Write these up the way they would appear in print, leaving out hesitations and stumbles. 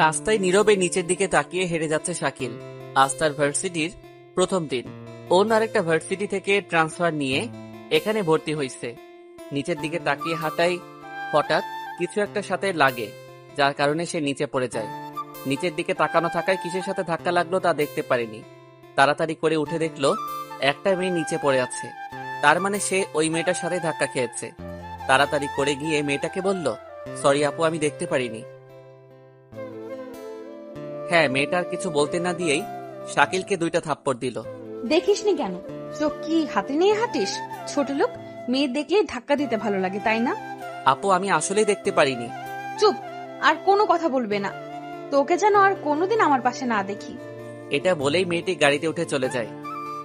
রাস্তায় নীরবে নিচের দিকে তাকিয়ে হেরে যাচ্ছে শাকিল। আজ তার ভার্সিটির প্রথম দিন। অন্য আরেকটা ভার্সিটি থেকে ট্রান্সফার নিয়ে এখানে ভর্তি হয়েছে। নিচের দিকে তাকিয়ে হাঁটাই হঠাৎ কিছু একটা সাথে লাগে, যার কারণে সে নিচে পড়ে যায়। নিচের দিকে তাকানো থাকায় কিসের সাথে ধাক্কা লাগলো তা দেখতে পারেনি। তাড়াতাড়ি করে উঠে দেখলো একটা মেয়ে নিচে পড়ে আছে। তার মানে সে ওই মেয়েটার সাথে ধাক্কা খেয়েছে। তাড়াতাড়ি করে গিয়ে মেয়েটাকে বলল, সরি আপু, আমি দেখতে পারিনি। হ্যাঁ, মেয়েটার কিছু বলতে না দিয়েই শাকিলকে 2টা থাপ্পড় দিল। দেখিসনি কেন? চোখ কি হাতে নিয়ে হাঁটিস? ছোট লোক, মেয়ে দেখলেই ধাক্কা দিতে ভালো লাগে, তাই না? আপু, আমি আসলেই দেখতে পারিনি। চুপ, আর কোনো কথা বলবে না। তোকে যেন আর কোনোদিন আমার পাশে না দেখি। এটা বলেই মেয়েটি গাড়িতে উঠে চলে যায়।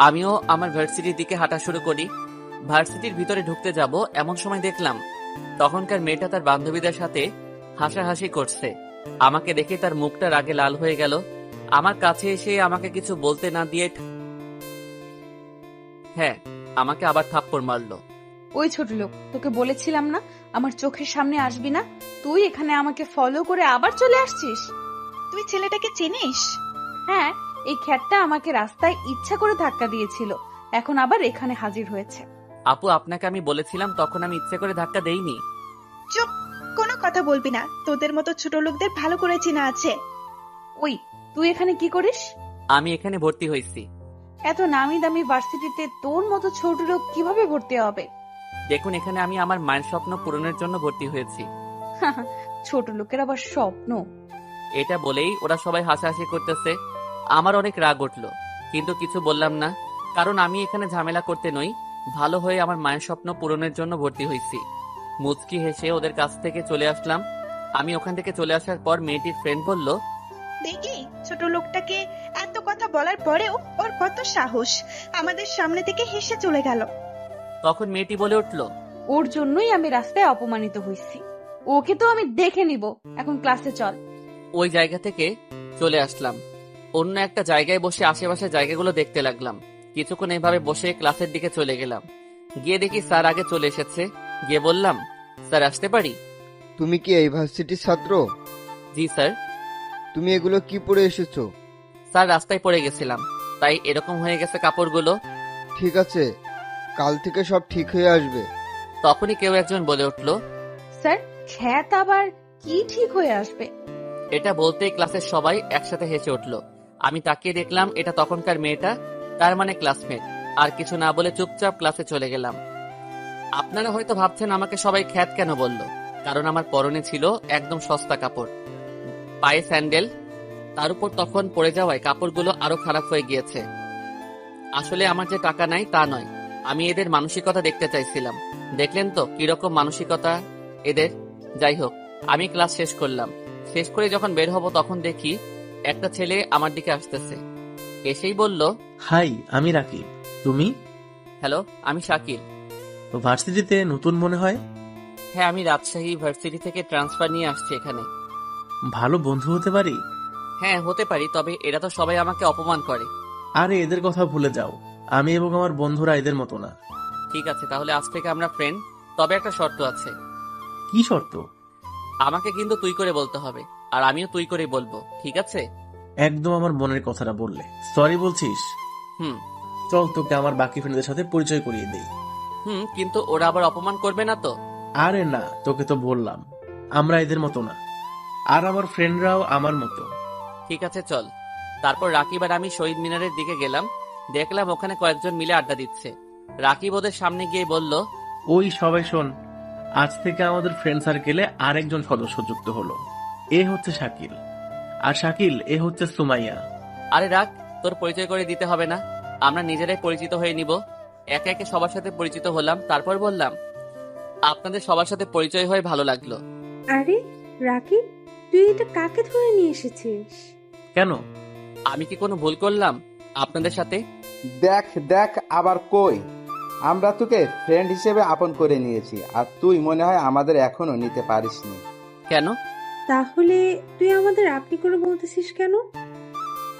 আমিও আমার ভার্সিটির দিকে হাঁটা শুরু করি। ভার্সিটির ভিতরে ঢুকতে যাব এমন সময় দেখলাম তখনকার মেয়েটা তার বান্ধবীদের সাথে হাসাহাসি করছে। আমাকে দেখে তার মুখটা রাগে লাল হয়ে গেল। আমার কাছে এসে আমাকে কিছু বলতে না দিয়ে হ্যাঁ, আমাকে আবার থাপ্পড় মারলো। ওই ছোট লোক, তোকে বলেছিলাম না আমার চোখের সামনে আসবি না? তুই এখানে আমাকে ফলো করে আবার চলে আসছিস। তুই ছেলেটাকে চিনিস? হ্যাঁ, এই খ্যাটটা আমাকে রাস্তায় ইচ্ছা করে ধাক্কা দিয়েছিল, এখন আবার এখানে হাজির হয়েছে। আপু, আপনাকে আমি বলেছিলাম তখন আমি ইচ্ছে করে ধাক্কা দেইনি। চুপ, কোনো কথা বলবি না। তোদের মতো ছোট লোকদের ভালো করে চেনা আছে। ওই, তুই এখানে কি করিস? আমি এখানে ভর্তি হয়েছি। এত নামি দামি ভার্সিটিতে তোর মতো ছোট লোক কিভাবে ভর্তি হবে? দেখুন, এখানে আমি আমার মায়ের স্বপ্ন পূরণের জন্য ভর্তি হয়েছি। ছোট লোকের আবার স্বপ্ন? এটা বলেই ওরা সবাই হাসাহাসি করতেছে। আমার অনেক রাগ উঠলো, কিন্তু কিছু বললাম না, কারণ আমি এখানে ঝামেলা করতে নই, ভালো হয়ে আমার মায়ের স্বপ্ন পূরণের জন্য ভর্তি হয়েছি। মুচকি হেসে ওদের কাছ থেকে চলে আসলাম। আমি ওখান থেকে চলে আসার পর মেয়েটির ফ্রেন্ড বলল, দেখি ছোট লোকটাকে, এত কথা বলার পরেও ওর কত সাহস, আমাদের সামনে থেকে হেসে চলে গেল। তখন মেয়েটি বলে উঠল, ওর জন্যই আমি রাস্তায় অপমানিত হয়েছি। ওকে তো আমি দেখে নিব, এখন ক্লাসে চল। ওই জায়গা থেকে চলে আসলাম। অন্য একটা জায়গায় বসে আশেপাশের জায়গাগুলো দেখতে লাগলাম। কিছুক্ষণ এভাবে বসে ক্লাসের দিকে চলে গেলাম। গিয়ে দেখি স্যার আগে চলে এসেছে। গিয়ে বললাম, স্যার আসতে পারি? তুমি কি এই ভার্সিটির ছাত্র? জি স্যার। তুমি এগুলো কি পরে এসেছো? স্যার, রাস্তায় পড়ে গেছিলাম, তাই এরকম হয়ে গেছে কাপড়গুলো। ঠিক আছে, কাল থেকে সব ঠিক হয়ে আসবে। তখনই কেউ একজন বলে উঠল, স্যার, খ্যাত আবার কি ঠিক হয়ে আসবে? এটা বলতেই ক্লাসের সবাই একসাথে হেসে উঠল। আমি তাকিয়ে দেখলাম এটা তখনকার মেয়েটা, তার মানে ক্লাসমেট। আর কিছু না বলে চুপচাপ ক্লাসে চলে গেলাম। আপনারা হয়তো ভাবছেন আমাকে সবাই খ্যাত কেন বলল, কারণ আমার পরনে ছিল একদম সস্তা কাপড়, পায়ে স্যান্ডেল, তার উপর তখন পড়ে যাওয়ায় কাপড়গুলো আরো খারাপ হয়ে গিয়েছে। আসলে আমার যে টাকা নাই তা নয়, আমি এদের মানসিকতা দেখতে চাইছিলাম। দেখলেন তো কিরকম মানসিকতা এদের। যাই হোক, আমি ক্লাস শেষ করলাম। শেষ করে যখন বের হব তখন দেখি একটা ছেলে আমার দিকে আসতেছে। এসেই বলল, হাই, আমি রাকিব। তুমি? হ্যালো, আমি শাকিল। ভার্সিটিতে নতুন মনে হয়? হ্যাঁ, আমি রাজশাহী ভার্সিটি থেকে ট্রান্সফার নিয়ে আসছি এখানে। ভালো বন্ধু হতে পারি? হ্যাঁ, হতে পারি, তবে এরা তো সবাই আমাকে অপমান করে। আরে এদের কথা ভুলে যাও, আমি এবং আমার বন্ধুরা এদের মতো না। ঠিক আছে, তাহলে আজ থেকে আমরা ফ্রেন্ড, তবে একটা শর্ত আছে। কি শর্ত? আমাকে কিন্তু তুই করে বলতে হবে, আর আমিও তুই করেই বলবো, ঠিক আছে? একদম আমার মনের কথাটা বললে। সরি বলছিস? হুম। চল তোকে আমার বাকি ফ্রেন্ডদের সাথে পরিচয় করিয়ে দেই। কিন্তু ওরা আবার অপমান করবে না তো? আরে না, তোকে তো বললাম আমরা এদের মতো না, আর আমার ফ্রেন্ডরাও আমার মতো। ঠিক আছে, চল। তারপর রাকিব আর আমি শহীদ মিনারের দিকে গেলাম। দেখলাম ওখানে কয়েকজন মিলে আড্ডা দিচ্ছে। রাকিব ওদের সামনে গিয়ে বলল, ওই সবাই শোন, আজ থেকে আমাদের ফ্রেন্ড সার্কেলে আরেকজন সদস্য যুক্ত হলো। এ হচ্ছে শাকিল, আর শাকিল এ হচ্ছে সুমাইয়া। আরে রাখ, তোর পরিচয় করে দিতে হবে না, আমরা নিজেরাই পরিচিত হয়ে নিব। একে একে সবার সাথে পরিচিত হলাম। তারপর বললাম, আপনাদের সবার সাথে পরিচয় হয়ে ভালো লাগলো। আরে রাকিব, তুই এটা কাকে ধরে নিয়ে এসেছিস? কেন? আমি কি কোনো ভুল করলাম আপনাদের সাথে? দেখ দেখ, আবার কই, আমরা তোকে ফ্রেন্ড হিসেবে আপন করে নিয়েছি, আর তুই মনে হয় আমাদের এখনো নিতে পারিসনি। কেন? তাহলে তুই আমাদের আপনি করে বলতেছিস কেন?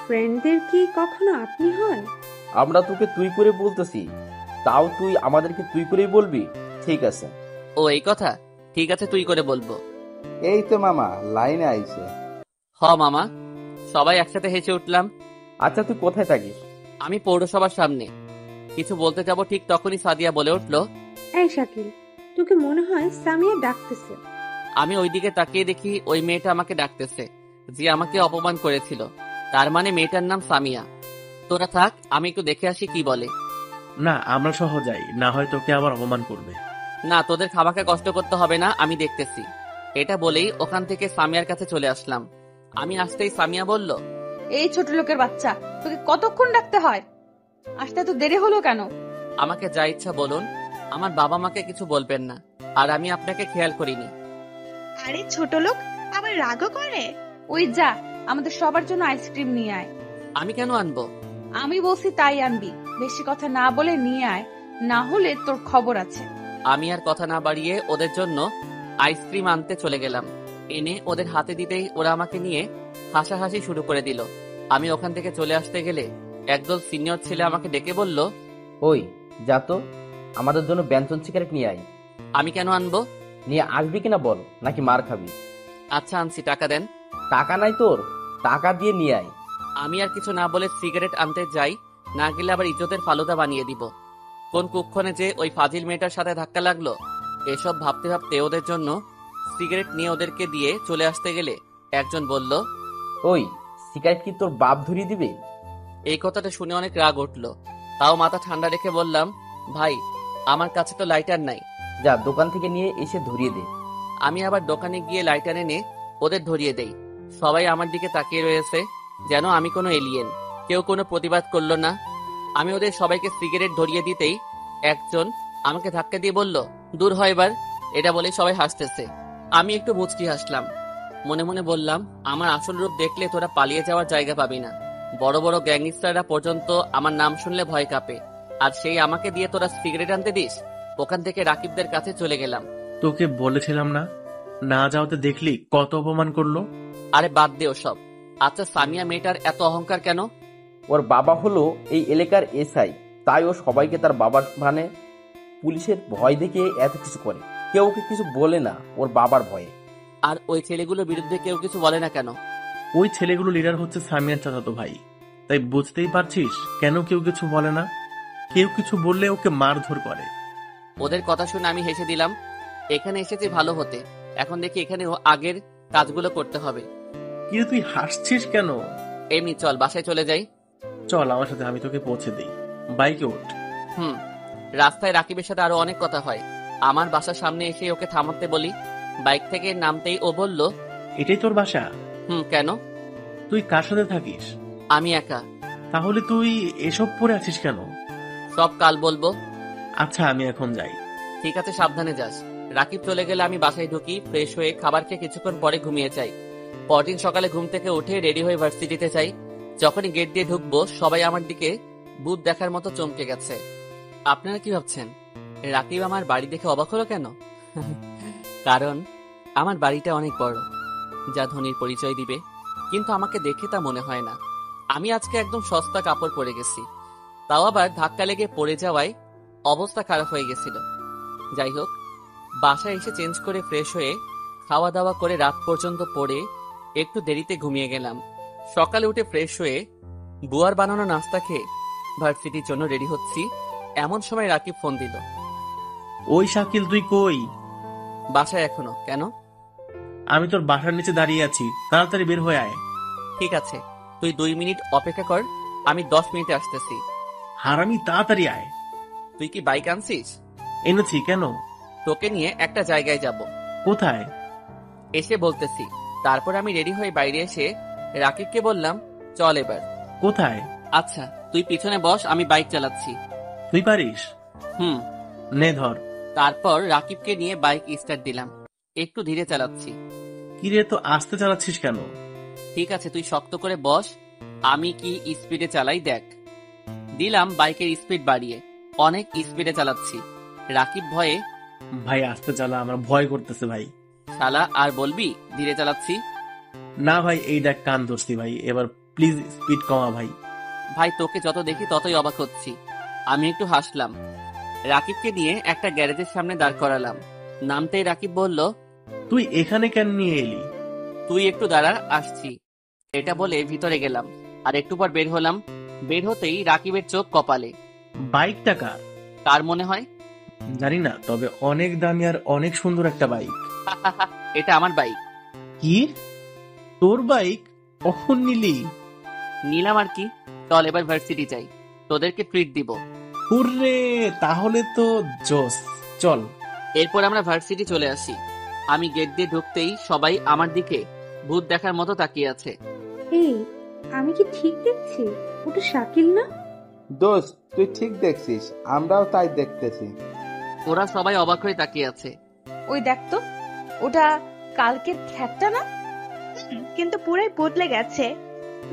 ফ্রেন্ডদের কি কখনো আপনি হয়? আমরা তোকে তুই করে বলতেছি, তাও তুই আমাদেরকে তুই করেই বলবি? ঠিক আছে। ও এই কথা, ঠিক আছে, তুই করে বলবো। এই তো মামা লাইনে আইছে। মামা। সবাই একসাথে হেসে উঠলাম। আচ্ছা তুই কোথায় থাকিস? আমি পৌরসভার সামনে। কিছু বলতে যাব ঠিক তখনই সাদিয়া বলে উঠল, এই শাকিল, তোকে মনে হয় সামিয়া ডাকতেছে। আমি ওইদিকে তাকিয়ে দেখি ওই মেয়েটা আমাকে ডাকতেছে, যে আমাকে অপমান করেছিল। তার মানে মেয়েটার নাম সামিয়া। তোরা থাক, আমি একটু দেখে আসি কি বলে। না, আমরা সহ যাই, না হয় তোকে আবার অপমান করবে। না, তোদের খামাকে কষ্ট করতে হবে না, আমি দেখতেছি। এটা বলেই ওখান থেকে সামিয়ার কাছে চলে আসলাম। আমি আসতেই সামিয়া বলল, এই ছোট লোকের বাচ্চা, তোকে কতক্ষণ ডাকতে হয়? আসতে তো দেরি হলো কেন? আমাকে যা ইচ্ছা বলুন, আমার বাবা মাকে কিছু বলবেন না। আর আমি আপনাকে খেয়াল করিনি। আরে ছোট লোক আবার রাগও করে। ওই যা, আমাদের সবার জন্য আইসক্রিম নিয়ে আয়। আমি কেন আনবো? আমি বলছি তাই আনবি। বেশি কথা না বলে নিয়ে আয়, না হলে তোর খবর আছে। আমি আর কথা না বাড়িয়ে ওদের জন্য আইসক্রিম আনতে চলে গেলাম। এনে ওদের হাতে দিতেই ওরা আমাকে নিয়ে হাসাহাসি শুরু করে দিল। আমি ওখান থেকে চলে আসতে গেলে একদল সিনিয়র ছেলে আমাকে ডেকে বলল, ওই যা তো, আমাদের জন্য ব্যঞ্জন সিগারেট নিয়ে আয়। আমি কেন আনবো? নিয়ে আসবি কিনা বল, নাকি মার খাবি? আচ্ছা আনছি, টাকা দেন। টাকা নাই তোর? টাকা দিয়ে নিয়ে আয়। আমি আর কিছু না বলে সিগারেট আনতে যাই, না গেলে আবার ইজ্জতের ফালুদা বানিয়ে দিব। কোন কুক্ষণে যে ওই ফাজিল মেয়েটার সাথে ধাক্কা লাগলো, এসব ভাবতে ভাবতে ওদের জন্য সিগারেট নিয়ে ওদেরকে দিয়ে চলে আসতে গেলে একজন বলল, ওই সিগারেট কি তোর বাপ ধরিয়ে দিবে? এই কথাটা শুনে অনেক রাগ উঠলো। তাও মাথা ঠান্ডা রেখে বললাম, ভাই আমার কাছে তো লাইটার নাই। যা দোকান থেকে নিয়ে এসে ধরিয়ে দে। আমি আবার দোকানে গিয়ে লাইটার এনে ওদের ধরিয়ে দেই। সবাই আমার দিকে তাকিয়ে রয়েছে, যেন আমি কোনো এলিয়েন। কেউ কোনো প্রতিবাদ করলো না। আমি ওদের সবাইকে সিগারেট ধরিয়ে দিতেই একজন আমাকে ধাক্কা দিয়ে বলল, দূর হয় এবার। এটা বলে সবাই হাসতেছে। আমি একটু মুচকি হাসলাম। মনে মনে বললাম, আমার আসল রূপ দেখলে তোরা পালিয়ে যাওয়ার জায়গা পাবি না। বড় বড় গ্যাংস্টাররা পর্যন্ত আমার নাম শুনলে ভয় কাঁপে, আর সেই আমাকে দিয়ে তোরা সিগারেট আনতে দিস? ওখান থেকে রাকিবদের কাছে চলে গেলাম। তোকে বলেছিলাম না, না যাওয়াতে দেখলি কত অপমান করলো। আরে বাদ দে ওসব। আচ্ছা, সামিয়া মেয়েটার এত অহংকার কেন? ওর বাবা হলো এই এলাকার এসআই, তাই ও সবাইকে তার বাবার মানে পুলিশের ভয় দেখে এত কিছু করে। কেউ ওকে কিছু বলে না ওর বাবার ভয়ে। আর ওই ছেলেগুলোর বিরুদ্ধে কেউ কিছু বলে না কেন? ওই ছেলেগুলো লিডার হচ্ছে সামিয়ার চাচাতো ভাই, তাই বুঝতেই পারছিস কেন কেউ কিছু বলে না। কেউ কিছু বললে ওকে মারধর করে। ওদের কথা শুনে আমি হেসে দিলাম। এখানে এসেছি ভালো হতে, এখন দেখি এখানেও আগের কাজগুলো করতে হবে। কিন্তু তুই হাসছিস কেন? এমনি চল বাসায় চলে যাই। চল আমার সাথে, আমি তোকে পৌঁছে দিই। বাইকে ওঠ। রাস্তায় রাকিবের সাথে আরো অনেক কথা হয়। আমার বাসার সামনে এসে ওকে থামাতে বলি। বাইক থেকে নামতেই ও বলল, এটাই তোর বাসা? কেন? তুই কার সাথে থাকিস? আমি একা। তাহলে তুই এসব পরে আছিস কেন? সব কাল বলবো। আচ্ছা আমি এখন যাই। ঠিক আছে, সাবধানে যাস। রাকিব চলে গেলে আমি বাসায় ঢুকি, ফ্রেশ হয়ে খাবার খেয়ে কিছুক্ষণ পরে ঘুমিয়ে যাই। পরদিন সকালে ঘুম থেকে উঠে রেডি হয়ে ভার্সিটিতে যাই। যখনই গেট দিয়ে ঢুকবো, সবাই আমার দিকে ভূত দেখার মতো চমকে গেছে। আপনারা কি ভাবছেন, রাকিব আমার বাড়ি দেখে অবাক হলো কেন? কারণ আমার বাড়িটা অনেক বড়, যা ধনীর পরিচয় দিবে, কিন্তু আমাকে দেখে তা মনে হয় না। আমি আজকে একদম সস্তা কাপড় পরে গেছি, তাও আবার ধাক্কা লেগে পড়ে যাওয়ায় অবস্থা খারাপ হয়ে গেছিল। যাই হোক, বাসায় এসে চেঞ্জ করে ফ্রেশ হয়ে খাওয়া দাওয়া করে রাত পর্যন্ত পড়ে একটু দেরিতে ঘুমিয়ে গেলাম। সকালে উঠে ফ্রেশ হয়ে বুয়ার বানানো নাস্তা খেয়ে ভার্সিটির জন্য রেডি হচ্ছি, এমন সময় রাকিব ফোন দিল। ওই শাকিল, তুই কই? বাসায় এখনো। কেন? আমি তোর বাসার নিচে দাঁড়িয়ে আছি, তাড়াতাড়ি বের হয়ে আয়। ঠিক আছে, তুই 2 মিনিট অপেক্ষা কর, আমি 10 মিনিটে আসতেছি। হারামি, তাড়াতাড়ি আয়। তুই কি বাইক আনছিস? এনেছি। কেন? তোকে নিয়ে একটা জায়গায় যাব। কোথায়? এসে বলতেছি। তারপর আমি রেডি হয়ে বাইরে এসে রাকিবকে বললাম, চল এবার। কোথায়? আচ্ছা তুই পিছনে বস, আমি বাইক চালাচ্ছি। তুই পারিস? নে ধর। তারপর রাকিবকে নিয়ে বাইক স্টার্ট দিলাম। একটু ধীরে চালাচ্ছি। কিরে, তো আস্তে চালাচ্ছিস কেন? ঠিক আছে, তুই শক্ত করে বস, আমি কি স্পিডে চালাই দেখ। দিলাম বাইকের স্পিড বাড়িয়ে, অনেক স্পিডে চালাচ্ছি। রাকিব ভয়ে, ভাই আস্তে চালা, আমার ভয় করতেছে ভাই। শালা আর বলবি ধীরে চালাচ্ছি? না ভাই, এই দেখ কান ধরছি ভাই, এবার প্লিজ স্পিড কমা ভাই। ভাই তোকে যত দেখি ততই অবাক হচ্ছি। আমি একটু হাসলাম। রাকিবকে নিয়ে একটা গ্যারেজের সামনে দাঁড় করালাম। নামতেই রাকিব বলল, তুই এখানে কেন নিয়ে এলি? তুই একটু দাঁড়া, আসছি। এটা বলে ভিতরে গেলাম, আর একটু পর বের হলাম। বের হতেই রাকিবের চোখ কপালে। বাইকটা কার? কার মনে হয়? জানি না, তবে অনেক দামি আর অনেক সুন্দর একটা বাইক। এটা আমার বাইক। কি? তোর বাইক? কখন নিলি? নিলাম আর কি। চল এবার ভার্সিটি যাই, তোদেরকে ট্রিট দিব। হুররে, তাহলে তো জোস। চল। এরপর আমরা ভার্সিটি চলে আসি। আমি গেট দিয়ে ঢুকতেই সবাই আমার দিকে ভূত দেখার মতো তাকিয়ে আছে। এই, আমি কি ঠিক দেখছি? ওটা শাকিল না? দোস্ত, তুই ঠিক দেখছিস, আমরাও তাই দেখতেছি। ওরা সবাই অবাক হয়ে তাকিয়ে আছে। ওই দেখ তো, ওটা কালকের খ্যাটটা না? কিন্তু পুরাই বদলে গেছে।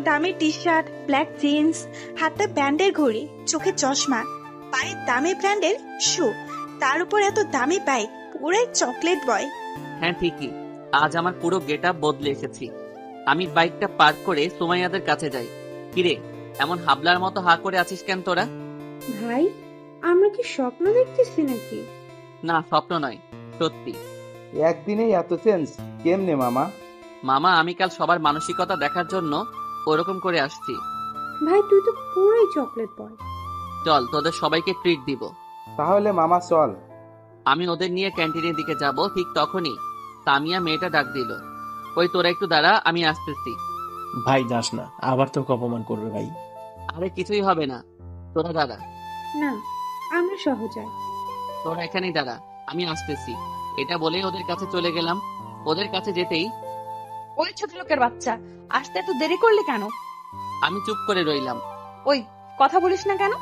দামি টি শার্ট, ব্ল্যাক জিন্স, হাতে ব্যান্ডের ঘড়ি, চোখে চশমা, পায়ে দামি ব্র্যান্ডের শু, তার উপর এত দামি বাইক, পুরাই চকলেট বয়। হ্যাঁ ঠিকই, আজ আমার পুরো গেট আপ বদলে এসেছি। আমি বাইকটা পার্ক করে সুমাইয়াদের কাছে যাই। কিরে, এমন হাবলার মতো হা করে আছিস কেন তোরা? ভাই, আমরা কি স্বপ্ন দেখতেছি নাকি? না, স্বপ্ন নয়, সত্যি। একদিনেই এত চেঞ্জ কেমনে মামা? মামা, আমি কাল সবার মানসিকতা দেখার জন্য ওরকম করে আসছি। ভাই, তুই তো পুরোই চকলেট বয়। চল, তোদের সবাইকে ট্রিট দিব। তাহলে মামা চল। আমি ওদের নিয়ে ক্যান্টিনের দিকে যাব, ঠিক তখনই তামিয়া মেয়েটা ডাক দিল। ওই তোরা একটু দাঁড়া, আমি আসতেছি। ভাই যাস না, আবার তোকে অপমান করবে ভাই। আরে কিছুই হবে না, তোরা দাঁড়া। না, আমরা সহজায়। তোরা এখানেই দাঁড়া, আমি আসতেছি। এটা বলে ওদের কাছে চলে গেলাম। ওদের কাছে যেতেই ওই ছোট লোকের বাচ্চা, আসতে এত দেরি করলি কেন? আমি চুপ করে রইলাম। ওই, কথা বলিস না কেন?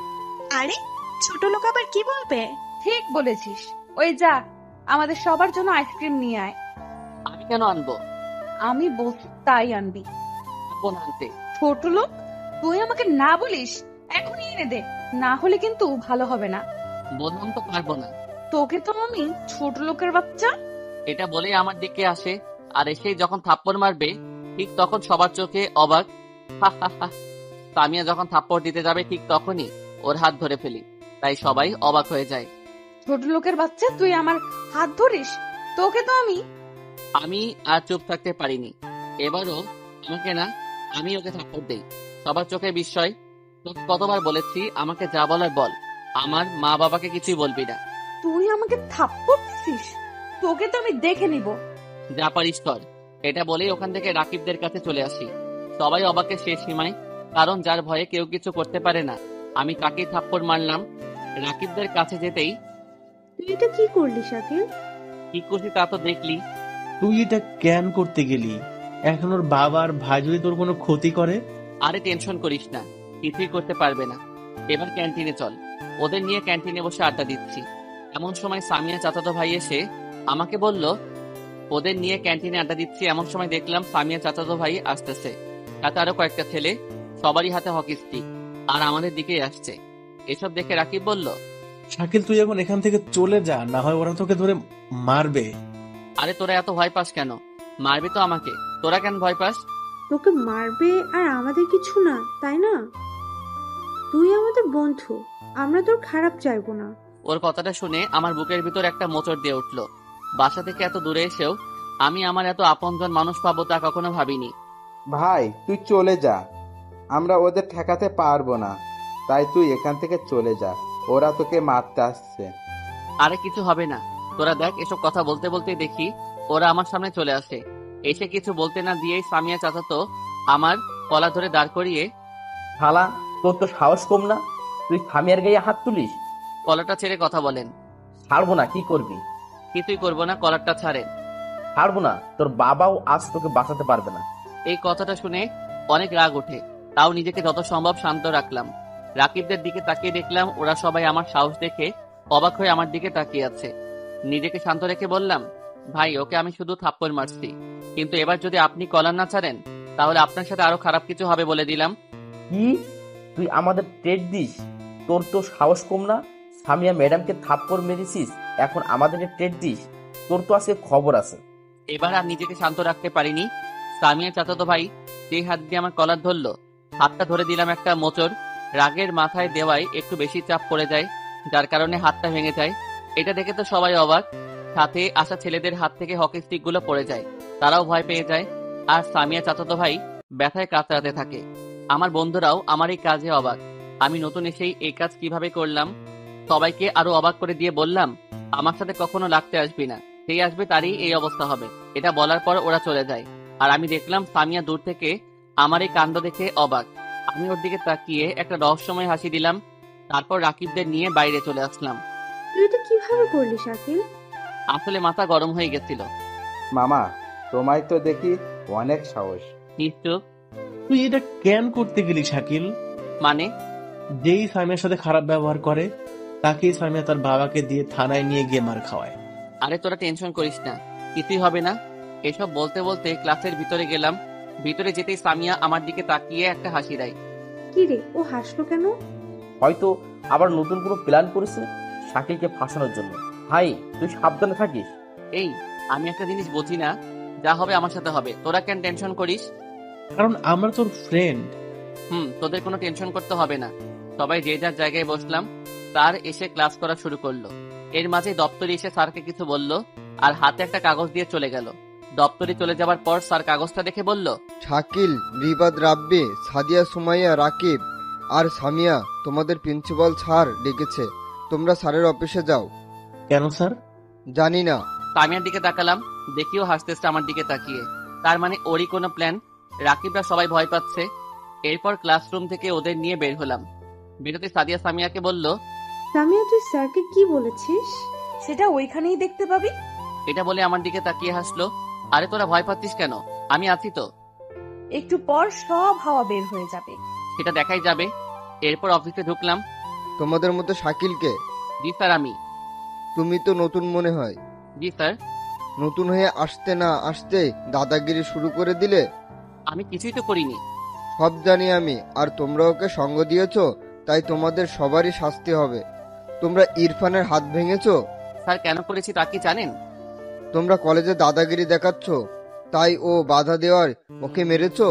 আরে, ছোট লোক আবার কি বলবে? ঠিক বলেছিস। ওই যা, আমাদের সবার জন্য আইসক্রিম নিয়ে আয়। আমি কেন আনবো? আমি বলছি তাই আনবি। কোন আনতে? ছোট লোক, তুই আমাকে না বলিস, এখনই এনে দে, না হলে কিন্তু ভালো হবে না। বললাম তো পারবো না। তোকে তো আমি ছোট লোকের বাচ্চা। এটা বলে আমার দিকে আসে, আর এসে যখন থাপ্পড় মারবে ঠিক তখন সবার চোখে অবাক। হা হা হা। তামিয়া যখন থাপ্পড় দিতে যাবে ঠিক তখনই ওর হাত ধরে ফেলি, তাই সবাই অবাক হয়ে যায়। ছোট লোকের বাচ্চা, তুই আমার হাত ধরিস? তোকে তো আমি আর চুপ থাকতে পারিনি। এবারও আমাকে না, আমি ওকে থাপ্পড় দেই। সবার চোখে বিস্ময়। তোকে কতবার বলেছি আমাকে যা বলার বল, আমার মা বাবাকে কিছুই বলবি না। তুই আমাকে থাপ্পড় দিছিস? তোকে তো আমি দেখে নিব। যা পারিস কর। এটা বলেই ওখান থেকে রাকিবদের কাছে চলে আসি। সবাই অবাকের শেষ সীমায়, কারণ যার ভয়ে কেউ কিছু করতে পারে না, আমি তাকেই থাপ্পড় মারলাম। রাকিবদের কাছে যেতেই তুই এটা কি করলি শাকিল? কি খুশি তা তো দেখলি। তুই এটা কেন করতে গেলি? এখন ওর বাবার ভাই যদি তোর কোনো ক্ষতি করে? আরে টেনশন করিস না, কিছুই করতে পারবে না। এবার ক্যান্টিনে চল। ওদের নিয়ে ক্যান্টিনে বসে আড্ডা দিচ্ছি। এমন সময় সামিয়া চাচাতো ভাই এসে আমাকে বলল, ওদের নিয়ে ক্যান্টিনে আড্ডা দিচ্ছি, এমন সময় দেখলাম সামিয়া চাচাতো ভাই আসতেছে, তাতে আরো কয়েকটা ছেলে, সবারই হাতে হকি স্টিক, আর আমাদের দিকেই আসছে। এসব দেখে রাকিব বলল, শাকিল, তুই এখন এখান থেকে চলে যা, না হয় ওরা তোকে ধরে মারবে। আরে তোরা এত ভয় পাস কেন? মারবে তো আমাকে, তোরা কেন ভয় পাস? তোকে মারবে আর আমাদের কিছু না, তাই না? তুই আমাদের বন্ধু, আমরা তোর খারাপ চাইবো না। ওর কথাটা শুনে আমার বুকের ভিতর একটা মোচড় দিয়ে উঠল। বাসা থেকে এত দূরে এসেও আমি আমার এত আপনজন মানুষ পাবো তা কখনো ভাবিনি। ভাই তুই চলে যা, আমরা ওদের ঠেকাতে পারবো না, তাই তুই এখান থেকে চলে যা, ওরা তোকে মারতে আসছে। আরে কিছু হবে না, তোরা দেখ। এসব কথা বলতে বলতে দেখি ওরা আমার সামনে চলে আসে। এসে কিছু বলতে না দিয়েই সামিয়া চাচাতো আমার কলা ধরে দাঁড় করিয়ে, শালা, তোর তো সাহস কম না, তুই সামিয়ার গায়ে হাত তুলিস? কলারটা ছেড়ে কথা বলেন। ছাড়বো না, কি করবি? কিছুই করবো না, কলারটা ছাড়েন। ছাড়বো না, তোর বাবাও আজ তোকে বাঁচাতে পারবে না। এই কথাটা শুনে অনেক রাগ ওঠে, তাও নিজেকে যত সম্ভব শান্ত রাখলাম। রাকিবদের দিকে তাকিয়ে দেখলাম ওরা সবাই আমার সাহস দেখে অবাক হয়ে আমার দিকে তাকিয়ে আছে। নিজেকে শান্ত রেখে বললাম, ভাই ওকে আমি শুধু থাপ্পড় মারছি, কিন্তু এবার যদি আপনি কলার না ছাড়েন তাহলে আপনার সাথে আরো খারাপ কিছু হবে বলে দিলাম। কি? তুই আমাদের ট্রেড দিস? তোর তো সাহস কম না? সামিয়া ম্যাডামকে থাপ্পড় মেরেছিস, এখন আমাদের ট্রেড দিস? তোর তো আজকে খবর আছে। এবার আর নিজেকে শান্ত রাখতে পারিনি। সামিয়া চাচাতো ভাই যে হাত দিয়ে আমার কলার ধরলো, হাতটা ধরে দিলাম একটা মোচড়। রাগের মাথায় দেওয়ায় একটু বেশি চাপ পড়ে যায়, যার কারণে হাতটা ভেঙে যায়। এটা দেখে তো সবাই অবাক। সাথে আসা ছেলেদের হাত থেকে হকি স্টিক গুলো পড়ে যায়, তারাও ভয় পেয়ে যায়। আর সামিয়া চাচাতো ভাই ব্যথায় কাতরাতে থাকে। আমার বন্ধুরাও আমার এই কাজে অবাক। আমি নতুন এসেই এই কাজ কিভাবে করলাম সবাইকে আরো অবাক করে দিয়ে বললাম, আমার সাথে কখনো লাগতে আসবি না, সেই আসবে তারই এই অবস্থা হবে। এটা বলার পর ওরা চলে যায়। আর আমি দেখলাম সামিয়া দূর থেকে আমার এই কাণ্ড দেখে অবাক। আমি ওর দিকে তাকিয়ে একটা রহস্যময় হাসি দিলাম। তারপর রাকিবদের নিয়ে বাইরে চলে আসলাম। তুই এটা কিভাবে করলি শাকিল? আসলে মাথা গরম হয়ে গেছিল। মামা, তোমায় তো দেখি অনেক সাহস। নিশ্চয়। তুই এটা কেন করতে গেলি শাকিল? মানে? যেই সামিয়ার সাথে খারাপ ব্যবহার করে তাকেই সামিয়া তার বাবাকে দিয়ে থানায় নিয়ে গিয়ে মার খাওয়ায়। আরে তোরা টেনশন করিস না, কিছুই হবে না। এসব বলতে বলতে ক্লাসের ভিতরে গেলাম। ভিতরে যেতেই সামিয়া আমার দিকে তাকিয়ে একটা হাসি দেয়। কি রে, ও হাসলো কেন? হয়তো আবার নতুন কোনো প্ল্যান করেছে শাকিলকে ফাঁসানোর জন্য। ভাই, তুই সাবধানে থাকিস। এই, আমি একটা জিনিস বুঝি না, যা হবে আমার সাথে হবে, তোরা কেন টেনশন করিস? কারণ আমরা তোর ফ্রেন্ড। তোদের কোনো টেনশন করতে হবে না। সবাই যে যার জায়গায় বসলাম। স্যার এসে ক্লাস করা শুরু করলো। এর মাঝে দপ্তরি এসে স্যারকে কিছু বলল আর হাতে একটা কাগজ দিয়ে চলে গেল। দপ্তরি চলে যাবার পর স্যার কাগজটা দেখে বলল, শাকিল, রিবাদ, রাব্বি, সাদিয়া, সুমাইয়া, রাকিব আর সামিয়া, তোমাদের প্রিন্সিপাল স্যার ডেকেছে। তোমরা স্যারের অফিসে যাও। কেন স্যার? জানি না। সামিয়ার দিকে তাকালাম, দেখিও হাসতেছে আমার দিকে তাকিয়ে। তার মানে ওরই কোনো প্ল্যান। রাকিবরা সবাই ভয় পাচ্ছে। এরপর ক্লাসরুম থেকে ওদের নিয়ে বের হলাম। বেরোতে সাদিয়া সামিয়াকে বলল, সামিয়া, তুই স্যারকে কি বলেছিস? সেটা ওইখানেই দেখতে পাবি। এটা বলে আমার দিকে তাকিয়ে হাসলো। আরে তোরা ভয় পাচ্ছিস কেন? আমি আছি তো। একটু পর সব হাওয়া বের হয়ে যাবে। সেটা দেখাই যাবে। এরপর অফিসে ঢুকলাম। তোমাদের মতো শাকিলকে? জি স্যার, আমি। তুমি তো নতুন মনে হয়। জি স্যার। নতুন হয়ে আসতে না আসতে দাদাগিরি শুরু করে দিলে। আমি কিছুই তো করিনি। সব জানি আমি, আর তোমরা ওকে সঙ্গ দিয়েছো, তাই তোমাদের সবারই শাস্তি হবে। তোমরা ইরফানের হাত ভেঙেছো। স্যার কেন করেছি তা কি জানেন? তোমরা কলেজে দাদাগিরি দেখাচ্ছ, তাই ও বাধা দেওয়ার ওকে মেরেছো।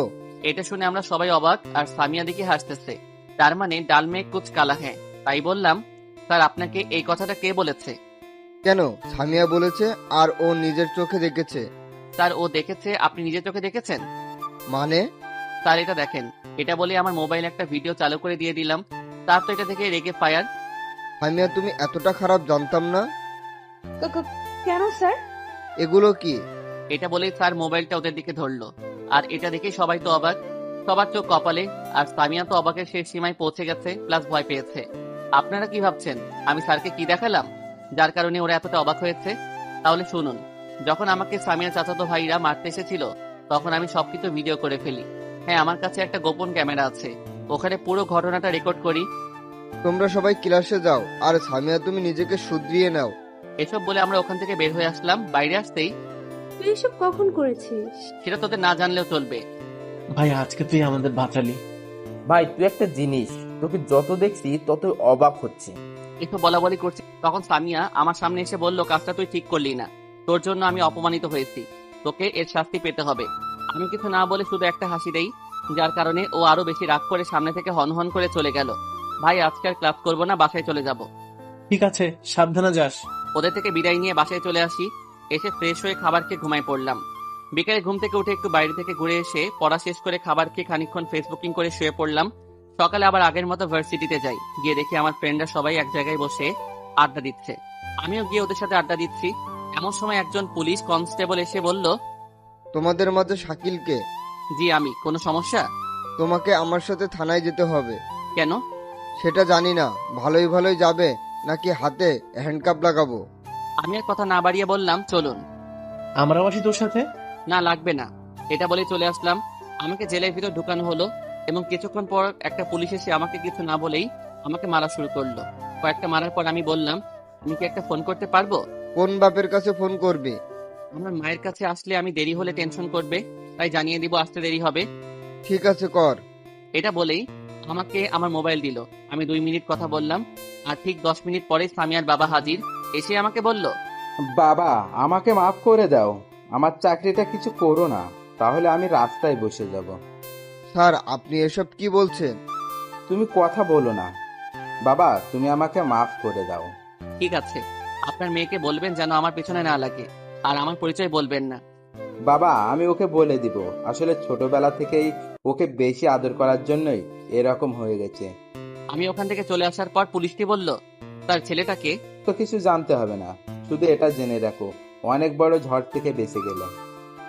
এটা শুনে আমরা সবাই অবাক, আর সামিয়া দিকে হাসতেছে। তার মানে ডাল মে কুচ কালা হ্যাঁ। তাই বললাম, স্যার আপনাকে এই কথাটা কে বলেছে? কেন? সামিয়া বলেছে, আর ও নিজের চোখে দেখেছে। স্যার ও দেখেছে? আপনি নিজের চোখে দেখেছেন? মানে? স্যার এটা দেখেন। এটা বলে আমার মোবাইলে একটা ভিডিও চালু করে দিয়ে দিলাম। তার তো এটা থেকে রেগে ফায়ার। সামিয়া, তুমি এতটা খারাপ জানতাম না। কেন স্যার? এগুলো কি? এটা বলেই স্যার মোবাইলটা ওদের দিকে ধরলো। আর এটা দেখে সবাই তো অবাক, সবার চোখ কপালে। আর সামিয়া তো অবাকের শেষ সীমায় পৌঁছে গেছে, প্লাস ভয় পেয়েছে। আপনারা কি ভাবছেন আমি স্যারকে কি দেখালাম যার কারণে ওরা এতটা অবাক হয়েছে? তাহলে শুনুন। যখন আমাকে সামিয়ার চাচাতো ভাইরা মারতে এসেছিল, তখন আমি সবকিছু ভিডিও করে ফেলি। হ্যাঁ, আমার কাছে একটা গোপন ক্যামেরা আছে, ওখানে পুরো ঘটনাটা রেকর্ড করি। তোমরা সবাই ক্লাসে যাও, আর সামিয়া তুমি নিজেকে শুধরিয়ে নাও। এসব বলে আমরা ওখান থেকে বের হয়ে আসলাম। বাইরে আসতেই, তুই এসব কখন করেছিস? সেটা তোদের না জানলেও চলবে। ভাই, আজকে তুই আমাদের বাঁচালি। ভাই, তুই একটা জিনিস, তোকে যত দেখছি ততই অবাক হচ্ছে। একটু বলা বলি করছি, তখন সামিয়া আমার সামনে এসে বলল, কাজটা তুই ঠিক করলি না, তোর জন্য আমি অপমানিত হয়েছি, তোকে এর শাস্তি পেতে হবে। আমি কিছু না বলে শুধু একটা হাসি দেই, যার কারণে ও আরো বেশি রাগ করে সামনে থেকে হনহন করে চলে গেল। ভাই, আজকে আর ক্লাস করবো না, বাসায় চলে যাব। ঠিক আছে, সাবধানে যাস। ওদের থেকে বিদায় নিয়ে বাসায় চলে আসি। এসে ফ্রেশ হয়ে খাবার খেয়ে ঘুমায় পড়লাম। বিকেলে ঘুম থেকে উঠে একটু বাইরে থেকে ঘুরে এসে পড়া শেষ করে খাবার খেয়ে খানিকক্ষণ ফেসবুকিং করে শুয়ে পড়লাম। সকালে আবার আগের মতো ভার্সিটিতে যাই। গিয়ে দেখি আমার ফ্রেন্ডরা সবাই এক জায়গায় বসে আড্ডা দিচ্ছে। আমিও গিয়ে ওদের সাথে আড্ডা দিচ্ছি। এমন সময় একজন পুলিশ কনস্টেবল এসে বলল, তোমাদের মাঝে শাকিলকে? জি আমি। কোনো সমস্যা? তোমাকে আমার সাথে থানায় যেতে হবে। কেন? সেটা জানি না। ভালোই ভালোই যাবে নাকি হাতে হ্যান্ডকাপ লাগাবো? আমি আর কথা না বাড়িয়ে বললাম, চলুন। আমরাও আসি তোর সাথে। না, লাগবে না। এটা বলে চলে আসলাম। আমাকে জেলের ভিতর ঢুকানো হলো এবং কিছুক্ষণ পর একটা পুলিশ এসে আমাকে কিছু না বলেই আমাকে মারা শুরু করলো। কয়েকটা মারার পর আমি বললাম, আমি কি একটা ফোন করতে পারবো? কোন বাপের কাছে ফোন করবে? আমার মায়ের কাছে আসলে আমি দেরি হলে টেনশন করবে, তাই জানিয়ে দিব আসতে দেরি হবে। ঠিক আছে, কর। এটা বলেই আমাকে আমার মোবাইল দিল। আমি 2 মিনিট কথা বললাম, আর ঠিক 10 মিনিট পরে সামিয়ার বাবা হাজির। এসে আমাকে বলল, বাবা, আমাকে মাফ করে দাও। আমার চাকরিটা কিছু করো না, তাহলে আমি রাস্তায় বসে যাব। স্যার, আপনি এসব কি বলছেন? তুমি কথা বলো না। বাবা, তুমি আমাকে মাফ করে দাও। ঠিক আছে, আপনার মেয়েকে বলবেন যেন আমার পেছনে না লাগে, আর আমার পরিচয় বলবেন না। বাবা, আমি ওকে বলে দিব। আসলে ছোটবেলা থেকেই ওকে বেশি আদর করার জন্যই এরকম হয়ে গেছে। আমি ওখান থেকে চলে আসার পর পুলিশটি বলল, তার ছেলেটাকে। তো কিছু জানতে হবে না, শুধু এটা জেনে রাখো, অনেক বড় ঝড় থেকে বেঁচে গেলে।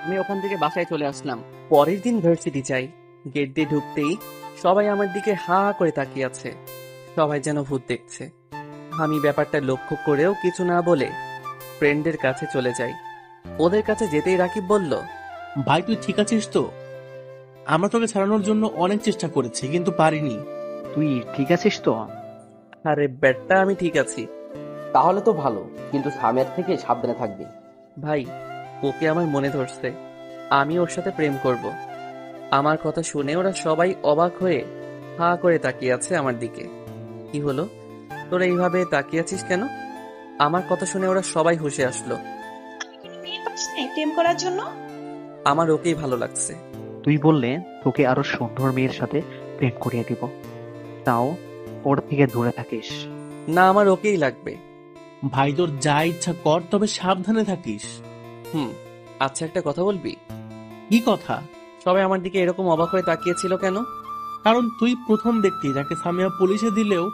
আমি ওখান থেকে বাসায় চলে আসলাম। পরের দিন ভার্সিটি যাই। গেট দিয়ে ঢুকতেই সবাই আমার দিকে হা করে তাকিয়ে আছে। সবাই যেন ভূত দেখছে। আমি ব্যাপারটা লক্ষ্য করেও কিছু না বলে ফ্রেন্ডদের কাছে চলে যাই। ওদের কাছে যেতেই রাকিব বলল, ভাই তুই ঠিক আছিস তো? আমরা তোকে ছাড়ানোর জন্য অনেক চেষ্টা করেছি কিন্তু পারিনি। তুই ঠিক আছিস তো? আরে ব্যাটটা আমি ঠিক আছি তাহলে তো ভালো, কিন্তু সামিয়ার থেকে সাবধানে থাকবি। ভাই। ওকে আমার মনে ধরছে, আমি ওর সাথে প্রেম করব। আমার কথা শুনে ওরা সবাই অবাক হয়ে হা করে তাকিয়ে আছে আমার দিকে। কি হলো, তোরা এইভাবে তাকিয়ে আছিস কেন? আমার কথা শুনে ওরা সবাই হুঁশে আসলো। মেয়ে পাস নাই প্রেম করার জন্য? আমার ওকেই ভালো লাগছে। তুই বললে তোকে আরো সুন্দর মেয়ের সাথে প্রেম করিয়ে দিব, তাও ওর থেকে দূরে থাকিস। না, আমার ওকেই লাগবে। ভাই তোর যা ইচ্ছা কর, তবে সাবধানে থাকিস। আচ্ছা, একটা কথা বলবি? কি কথা? সবাই আমার দিকে এরকম অবাক হয়ে তাকিয়েছিল কেন? কারণ তুই প্রথম ব্যক্তি যাকে সামিয়া পুলিশে দিলেও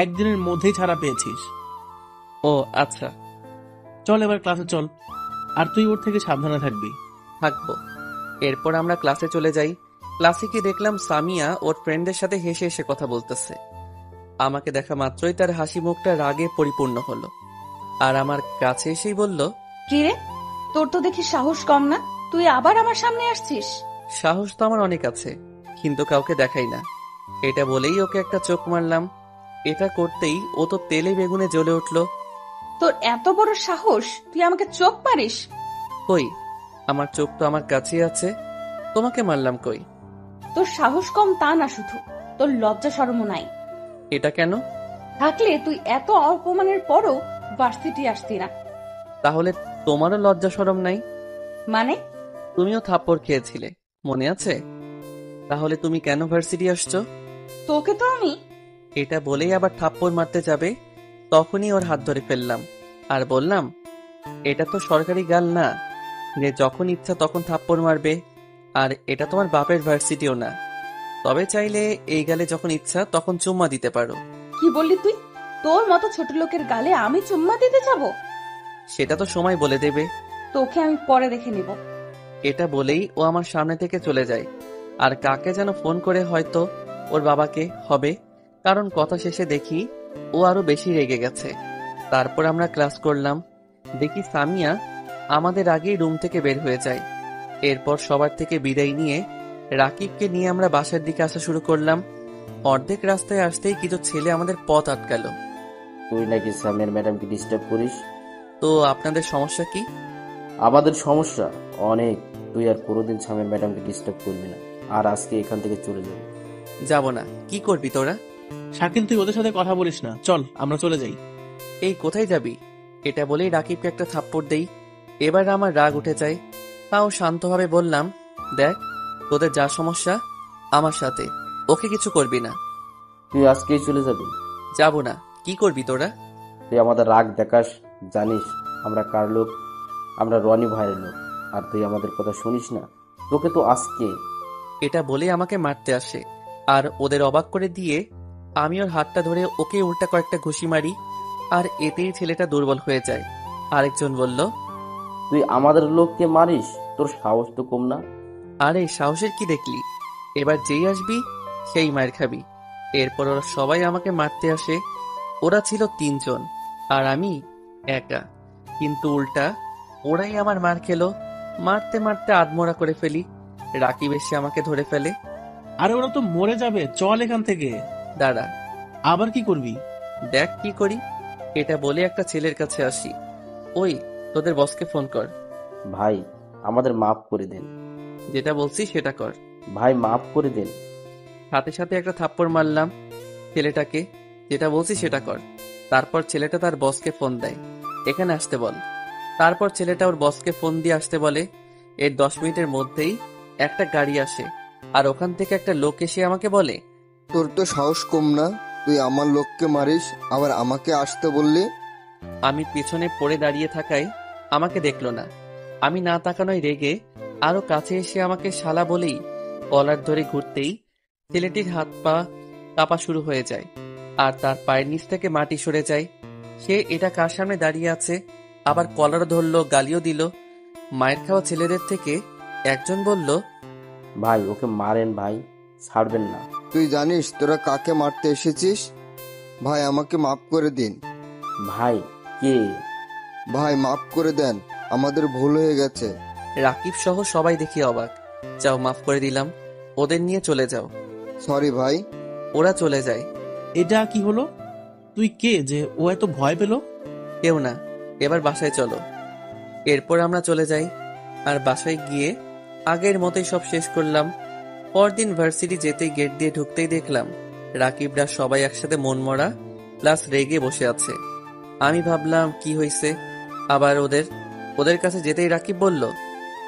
একদিনের মধ্যেই ছাড়া পেয়েছিস। ও আচ্ছা, চল এবার ক্লাসে চল, আর তুই ওর থেকে সাবধানে থাকবি। থাকবো। এরপর আমরা ক্লাসে চলে যাই। ক্লাসে গিয়ে দেখলাম সামিয়া ওর ফ্রেন্ডের সাথে হেসে হেসে কথা বলতেছে। আমাকে দেখা মাত্রই তার হাসি মুখটা রাগে পরিপূর্ণ হলো, আর আমার কাছে এসেই বলল, কি রে, তোর তো দেখি সাহস কম না, তুই আবার আমার সামনে আসছিস? সাহস তো আমার অনেক আছে, কিন্তু কাউকে দেখাই না। এটা বলেই ওকে একটা চোখ মারলাম। এটা করতেই ও তো তেলে বেগুনে জ্বলে উঠলো। তোর এত বড় সাহস, তুই আমাকে চোখ মারিস? কই, আমার চোখ তো আমার কাছেই আছে, তোমাকে মারলাম কই? তোর সাহস কম তা না, শুধু তোর লজ্জা শরমও নাই। এটা কেন? থাকলে তুই এত অপমানের পরও ভার্সিটি আসতি না। তাহলে তোমারও লজ্জা শরম নাই? মানে? তুমিও থাপ্পড় খেয়েছিলে, মনে আছে? তাহলে তুমি কেন ভার্সিটি আসছো? তোকে তো আমি। এটা বলেই আবার থাপ্পড় মারতে যাবে, তখনই ওর হাত ধরে ফেললাম আর বললাম, এটা তো সরকারি গাল না যে যখন ইচ্ছা তখন থাপ্পড় মারবে। আর এটা তোমার বাপের ভার্সিটিও না, তবে চাইলে এই গালে যখন ইচ্ছা তখন চুম্মা দিতে পারো। কি বললি তুই? তোর মতো ছোট লোকের গালে আমি চুম্মা দিতে যাব? সেটা তো সময় বলে দেবে। তোকে আমি পরে দেখে নিব। এটা বলেই ও আমার সামনে থেকে চলে যায়, আর কাকে যেন ফোন করে, হয়তো ওর বাবাকে হবে, কারণ কথা শেষে দেখি ও আরো বেশি রেগে গেছে। তারপর আমরা ক্লাস করলাম। দেখি সামিয়া আমাদের আগেই রুম থেকে বের হয়ে যায়। এরপর সবার থেকে বিদায় নিয়ে রাকিবকে নিয়ে আমরা বাসার দিকে আসা শুরু করলাম। অর্ধেক রাস্তায় আসতেই কিছু ছেলে আমাদের পথ আটকালো। তুই নাকি সামিয়ার ম্যাডামকে ডিস্টার্ব করিস? তো আপনাদের সমস্যা কি? আমাদের সমস্যা অনেক। তুই আর কোনোদিন সামিয়ার ম্যাডামকে ডিস্টার্ব করবি না, আর আজকে এখান থেকে চলে যাবি। যাব না। কি করবি তোরা? শাকিল তুই ওদের সাথে কথা বলিস না, চল আমরা চলে যাই। এই কোথায় যাবি? এটা বলেই রাকিবকে একটা থাপ্পড় দেই। এবার আমার রাগ উঠে যায়, তাও শান্তভাবে বললাম, দেখ, তোদের যা সমস্যা আমার সাথে, ওকে কিছু করবি না। তুই আজকেই চলে যাবি? যাব না। কি করবি তোরা? তুই আমাদের রাগ দেখাস, জানিস আমরা কার লোক? আমরা রনি ভাইয়ের লোক, আর তুই আমাদের কথা শুনিস না? তোকে তো আজকে। এটা বলে আমাকে মারতে আসে, আর ওদের অবাক করে দিয়ে আমি ওর হাতটা ধরে ওকে উল্টা কয়েকটা ঘুষি মারি, আর এতেই ছেলেটা দুর্বল হয়ে যায়। আরেকজন বলল, তুই আমাদের লোককে মারিস? তোর সাহস তো কম না। আরে সাহসের কি দেখলি? এবার যেই আসবি সেই মার খাবি। এরপর ওরা সবাই আমাকে মারতে আসে। ওরা ছিল 3 জন আর আমি একা, কিন্তু উল্টা ওরাই আমার মার খেলো। মারতে মারতে আধমরা করে ফেলি। রাকিব এসে আমাকে ধরে ফেলে। আরে ওরা তো মরে যাবে, চল এখান থেকে। দাঁড়া, আবার কি করবি? দেখ কি করি। এটা বলে একটা ছেলের কাছে আসি। ওই, তোদের বসকে ফোন কর। ভাই আমাদের মাফ করে দেন। যেটা বলছি সেটা কর। ভাই মাফ করে দেন। সাথে সাথে একটা থাপ্পড় মারলাম ছেলেটাকে। যেটা বলছি সেটা কর। তারপর ছেলেটা তার বসকে ফোন দেয়, এখানে আসতে বল। তারপর ছেলেটা ওর বসকে ফোন দিয়ে আসতে বলে। এর 10 মিনিটের মধ্যেই একটা গাড়ি আসে, আর ওখান থেকে একটা লোক এসে আমাকে বলে, তোর তো সাহস কম না, তুই আমার লোককে মারিস, আবার আমাকে আসতে বললি? আমি পিছনে পড়ে দাঁড়িয়ে থাকায় আমাকে দেখলো না। আমি না তাকানোয় রেগে আরো কাছে এসে আমাকে শালা বলেই কলার ধরে ঘুরতেই ছেলেটির হাত পা কাঁপা শুরু হয়ে যায় আর তার পায়ের নিচ থেকে মাটি সরে যায়। সে এটা কার সামনে দাঁড়িয়ে আছে, আবার কলার ধরলো, গালিও দিল। মায়ের খাওয়া ছেলেদের থেকে একজন বলল, ভাই ওকে মারেন ভাই, ছাড়বেন না। তুই জানিস তোরা কাকে মারতে এসেছিস? ভাই আমাকে মাফ করে দিন। ভাই কে? ভাই মাফ করে দেন, আমাদের ভুল হয়ে গেছে। রাকিব সহ সবাই দেখি অবাক। যাও, মাফ করে দিলাম, ওদের নিয়ে চলে যাও। সরি ভাই। ওরা চলে যায়। এটা কি হলো? তুই কে যে ও এত ভয় পেল? কেউ না, এবার বাসায় চলো। এরপর আমরা চলে যাই আর বাসায় গিয়ে আগের মতোই সব শেষ করলাম। পরদিন ভার্সিটি যেতেই গেট দিয়ে ঢুকতেই দেখলাম রাকিবরা সবাই একসাথে মনমরা প্লাস রেগে বসে আছে। আমি ভাবলাম কি হয়েছে, আবার ওদের কাছে যেতেই রাকিব বলল,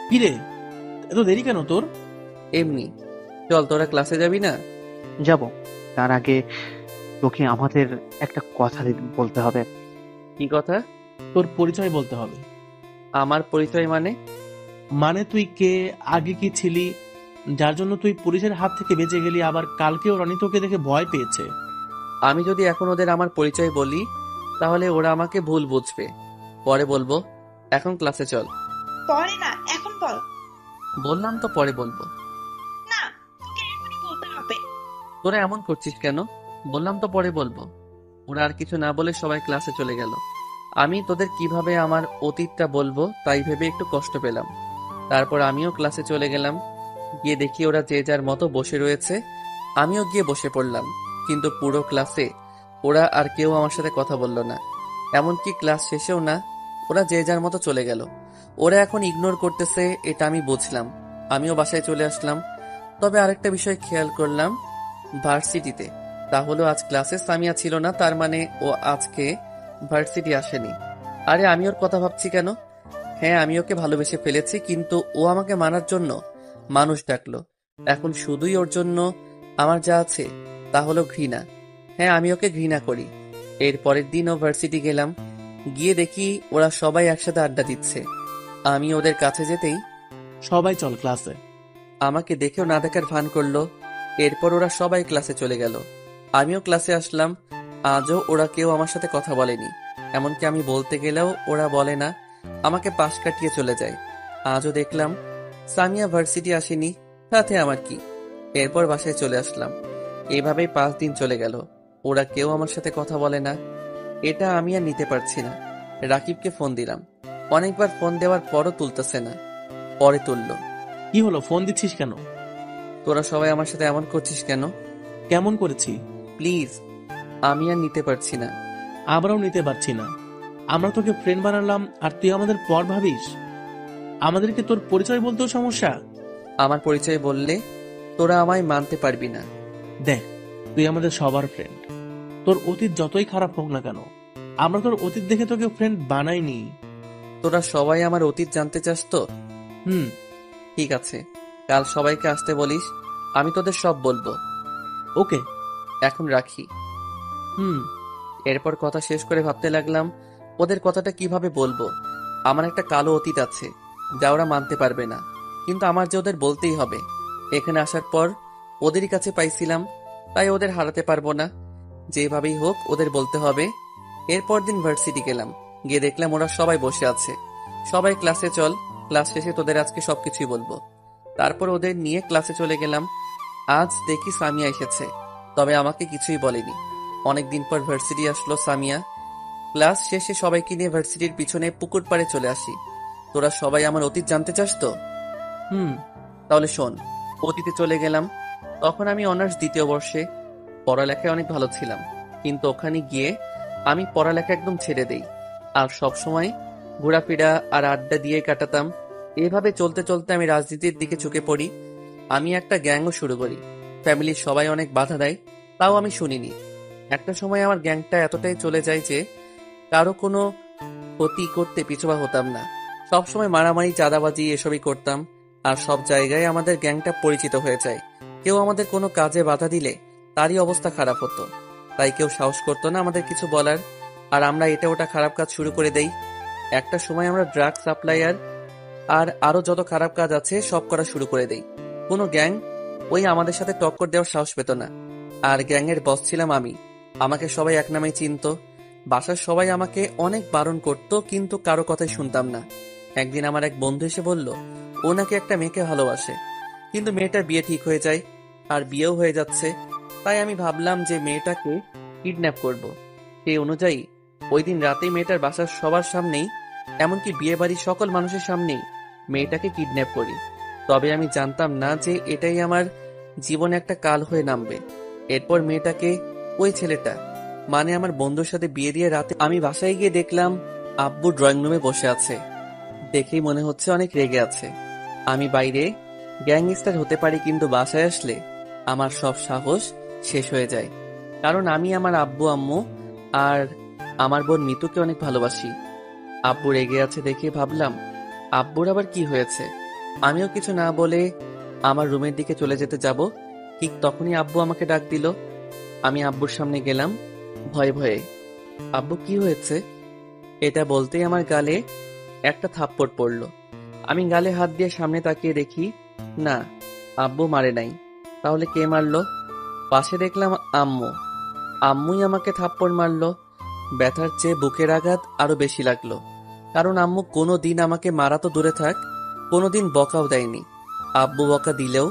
কিরে এত দেরি কেন তোর? এমনি। চল, তোরা ক্লাসে যাবি না? যাব, তার আগে তোকে আমাদের একটা কথা বলতে হবে। কি কথা? তোর পরিচয় বলতে হবে। আমার পরিচয় মানে? মানে তুই কে, আগে কি ছিলি, যার জন্য তুই পুলিশের হাত থেকে বেঁচে গেলি, আবার কালকেও রনি তোকে দেখে ভয় পেয়েছে। আমি যদি এখন ওদের আমার পরিচয় বলি তাহলে ওরা আমাকে ভুল বুঝবে। পরে বলবো, এখন ক্লাসে চল। পরে না, এখন বল। বললাম তো পরে বলবো। না, তোকে এখনই বলতে হবে। তোরা এমন করছিস কেন? বললাম তো পরে বলবো। ওরা আর কিছু না বলে সবাই ক্লাসে চলে গেল। আমি তোদের কিভাবে আমার অতীতটা বলবো তাই ভেবে একটু কষ্ট পেলাম। তারপর আমিও ক্লাসে চলে গেলাম। গিয়ে দেখি ওরা যে যার মতো বসে রয়েছে। আমিও গিয়ে বসে পড়লাম, কিন্তু পুরো ক্লাসে ওরা আর কেউ আমার সাথে কথা বলল না, এমনকি ক্লাস শেষেও না। ওরা যে যার মতো চলে গেল। ওরা এখন ইগনোর করতেছে, এটা আমি বুঝলাম। আমিও বাসায় চলে আসলাম। তবে আরেকটা বিষয় খেয়াল করলাম ভার্সিটিতে, তা হলো আজ ক্লাসে সামিয়া ছিল না, তার মানে ও আজকে ভার্সিটি আসেনি। আরে আমি ওর কথা ভাবছি কেন? হ্যাঁ, আমি ওকে ভালোবেসে ফেলেছি, কিন্তু ও আমাকে মানার জন্য মানুষ ডাকলো। এখন শুধুই ওর জন্য আমার যা আছে তা হলো ঘৃণা। হ্যাঁ, আমি ওকে ঘৃণা করি। এর পরের দিন ও ভার্সিটি গেলাম, গিয়ে দেখি ওরা সবাই একসাথে আড্ডা দিচ্ছে। আমি ওদের কাছে যেতেই সবাই চল ক্লাসে। আমাকে দেখেও না দেখার ভান করলো। এরপর ওরা সবাই ক্লাসে চলে গেল। আমিও ক্লাসে আসলাম। আজও ওরা কেউ আমার সাথে কথা বলেনি, এমনকি আমি বলতে গেলেও ওরা বলে না, আমাকে পাশ কাটিয়ে চলে যায়। আজও দেখলাম সামিয়া ভার্সিটি আসেনি, তাতে আমার কি। এরপর বাসায় চলে আসলাম। এভাবেই 5 দিন চলে গেল। ওরা কেউ আমার সাথে কথা বলে না। এটা আমি আর নিতে পারছি না। রাকিবকে ফোন দিলাম, অনেকবার ফোন দেওয়ার পরও তুলতেছে না। পরে তুললো। কি হলো, ফোন দিচ্ছিস কেন? তোরা সবাই আমার সাথে এমন করছিস কেন? কেমন করেছি? প্লিজ, আমি আর নিতে পারছি না। আমরাও নিতে পারছি না। আমরা তোকে ফ্রেন্ড বানালাম আর তুই আমাদের পর ভাবিস? আমাদেরকে তোর পরিচয় বলতেও সমস্যা? আমার পরিচয় বললে তোরা আমায় মানতে পারবি না। দেখ, তুই আমাদের সবার ফ্রেন্ড। তোর অতীত যতই খারাপ হোক না কেন, আমরা তোর অতীত দেখে তোকে ফ্রেন্ড বানাইনি। তোরা সবাই আমার অতীত জানতে চাস তো? হুম, ঠিক আছে, কাল সবাইকে আসতে বলিস, আমি তোদের সব বলবো। ওকে, এখন রাখি। হুম। এরপর কথা শেষ করে ভাবতে লাগলাম ওদের কথাটা কিভাবে বলবো। আমার একটা কালো অতীত আছে যা ওরা মানতে পারবে না, কিন্তু আমার যে ওদের বলতেই হবে। এখানে আসার পর ওদেরই কাছে পাইছিলাম, তাই ওদের হারাতে পারবো না। যেভাবেই হোক ওদের বলতে হবে। এরপর দিন ভার্সিটি গেলাম, গিয়ে দেখলাম ওরা সবাই বসে আছে। সবাই ক্লাসে চল, ক্লাস শেষে তোদের আজকে সবকিছুই বলবো। তারপর ওদের নিয়ে ক্লাসে চলে গেলাম। আজ দেখি সামিয়া এসেছে, তবে আমাকে কিছুই বলেনি। অনেকদিন পর ভার্সিটি আসলো সামিয়া। ক্লাস শেষে সবাইকে নিয়ে ভার্সিটির পিছনে পুকুর পাড়ে চলে আসি। তোরা সবাই আমার অতীত জানতে চাস তো? হুম। তাহলে শোন, অতীতে চলে গেলাম। তখন আমি অনার্স 2য় বর্ষে। পড়ালেখায় অনেক ভালো ছিলাম, কিন্তু ওখানে গিয়ে আমি পড়ালেখা একদম ছেড়ে দেই আর সবসময় ঘোরাফেরা আর আড্ডা দিয়ে কাটাতাম। এভাবে চলতে চলতে আমি রাজনীতির দিকে ঝুঁকে পড়ি। আমি একটা গ্যাংও শুরু করি। ফ্যামিলির সবাই অনেক বাধা দেয়, তাও আমি শুনিনি। একটা সময় আমার গ্যাংটা এতটাই চলে যায় যে কারো কোনো ক্ষতি করতে পিছুপা হতাম না। সবসময় মারামারি, চাঁদাবাজি এসবই করতাম। আর সব জায়গায় আমাদের গ্যাংটা পরিচিত হয়ে যায়। কেউ আমাদের কোনো কাজে বাধা দিলে তারই অবস্থা খারাপ হতো, তাই কেউ সাহস করতো না আমাদের কিছু বলার। আর আমরা এটা ওটা খারাপ কাজ শুরু করে দেই। একটা সময় আমরা ড্রাগ সাপ্লায়ার আর আরো যত খারাপ কাজ আছে সব করা শুরু করে দেই। কোনো গ্যাং ওই আমাদের সাথে টক্কর দেওয়ার সাহস পেত না। আর গ্যাংয়ের বস ছিলাম আমি। আমাকে সবাই এক নামেই চিনত। বাসার সবাই আমাকে অনেক বারণ করতো, কিন্তু কারো কথাই শুনতাম না। একদিন আমার এক বন্ধু এসে বলল ও নাকি একটা মেয়েকে ভালোবাসে, কিন্তু মেয়েটার বিয়ে ঠিক হয়ে যায়, আর বিয়েও হয়ে যাচ্ছে। তাই আমি ভাবলাম যে মেয়েটাকে কিডন্যাপ করব। সেই অনুযায়ী ওই দিন রাতেই মেয়েটার বাসার সবার সামনেই, এমনকি বিয়ে বাড়ির সকল মানুষের সামনেই মেয়েটাকে কিডন্যাপ করি। তবে আমি জানতাম না যে এটাই আমার জীবনে একটা কাল হয়ে নামবে। এরপর মেয়েটাকে ওই ছেলেটা, মানে আমার বন্ধুর সাথে বিয়ে দিয়ে রাতে আমি বাসায় গিয়ে দেখলাম আব্বু ড্রয়িং রুমে বসে আছে। দেখেই মনে হচ্ছে অনেক রেগে আছে। আমি বাইরে গ্যাংস্টার হতে পারি, কিন্তু বাসায় আসলে আমার সব সাহস শেষ হয়ে যায়। কারণ আমি আমার আব্বু আম্মু আর আমার বোন মিতুকে অনেক ভালোবাসি। আব্বু রেগে আছে দেখে ভাবলাম আব্বুর আবার কি হয়েছে। আমিও কিছু না বলে আমার রুমের দিকে চলে যেতে যাব, ঠিক তখনই আব্বু আমাকে ডাক দিল। আমি আব্বুর সামনে গেলাম ভয়ে ভয়ে। আব্বু কি হয়েছে? এটা বলতেই আমার গালে একটা থাপ্পড় পড়ল। আমি গালে হাত দিয়ে সামনে তাকিয়ে দেখি না, আব্বু মারে নাই। তাহলে কে মারলো? পাশে দেখলাম আম্মু। আম্মুই আমাকে থাপ্পড় মারলো। ব্যথার চেয়ে বুকের আঘাত আরো বেশি লাগলো, কারণ আম্মু কোনো দিন আমাকে মারা তো দূরে থাক, কোনোদিন বকাও দেয়নি। আব্বু বকা দিলেও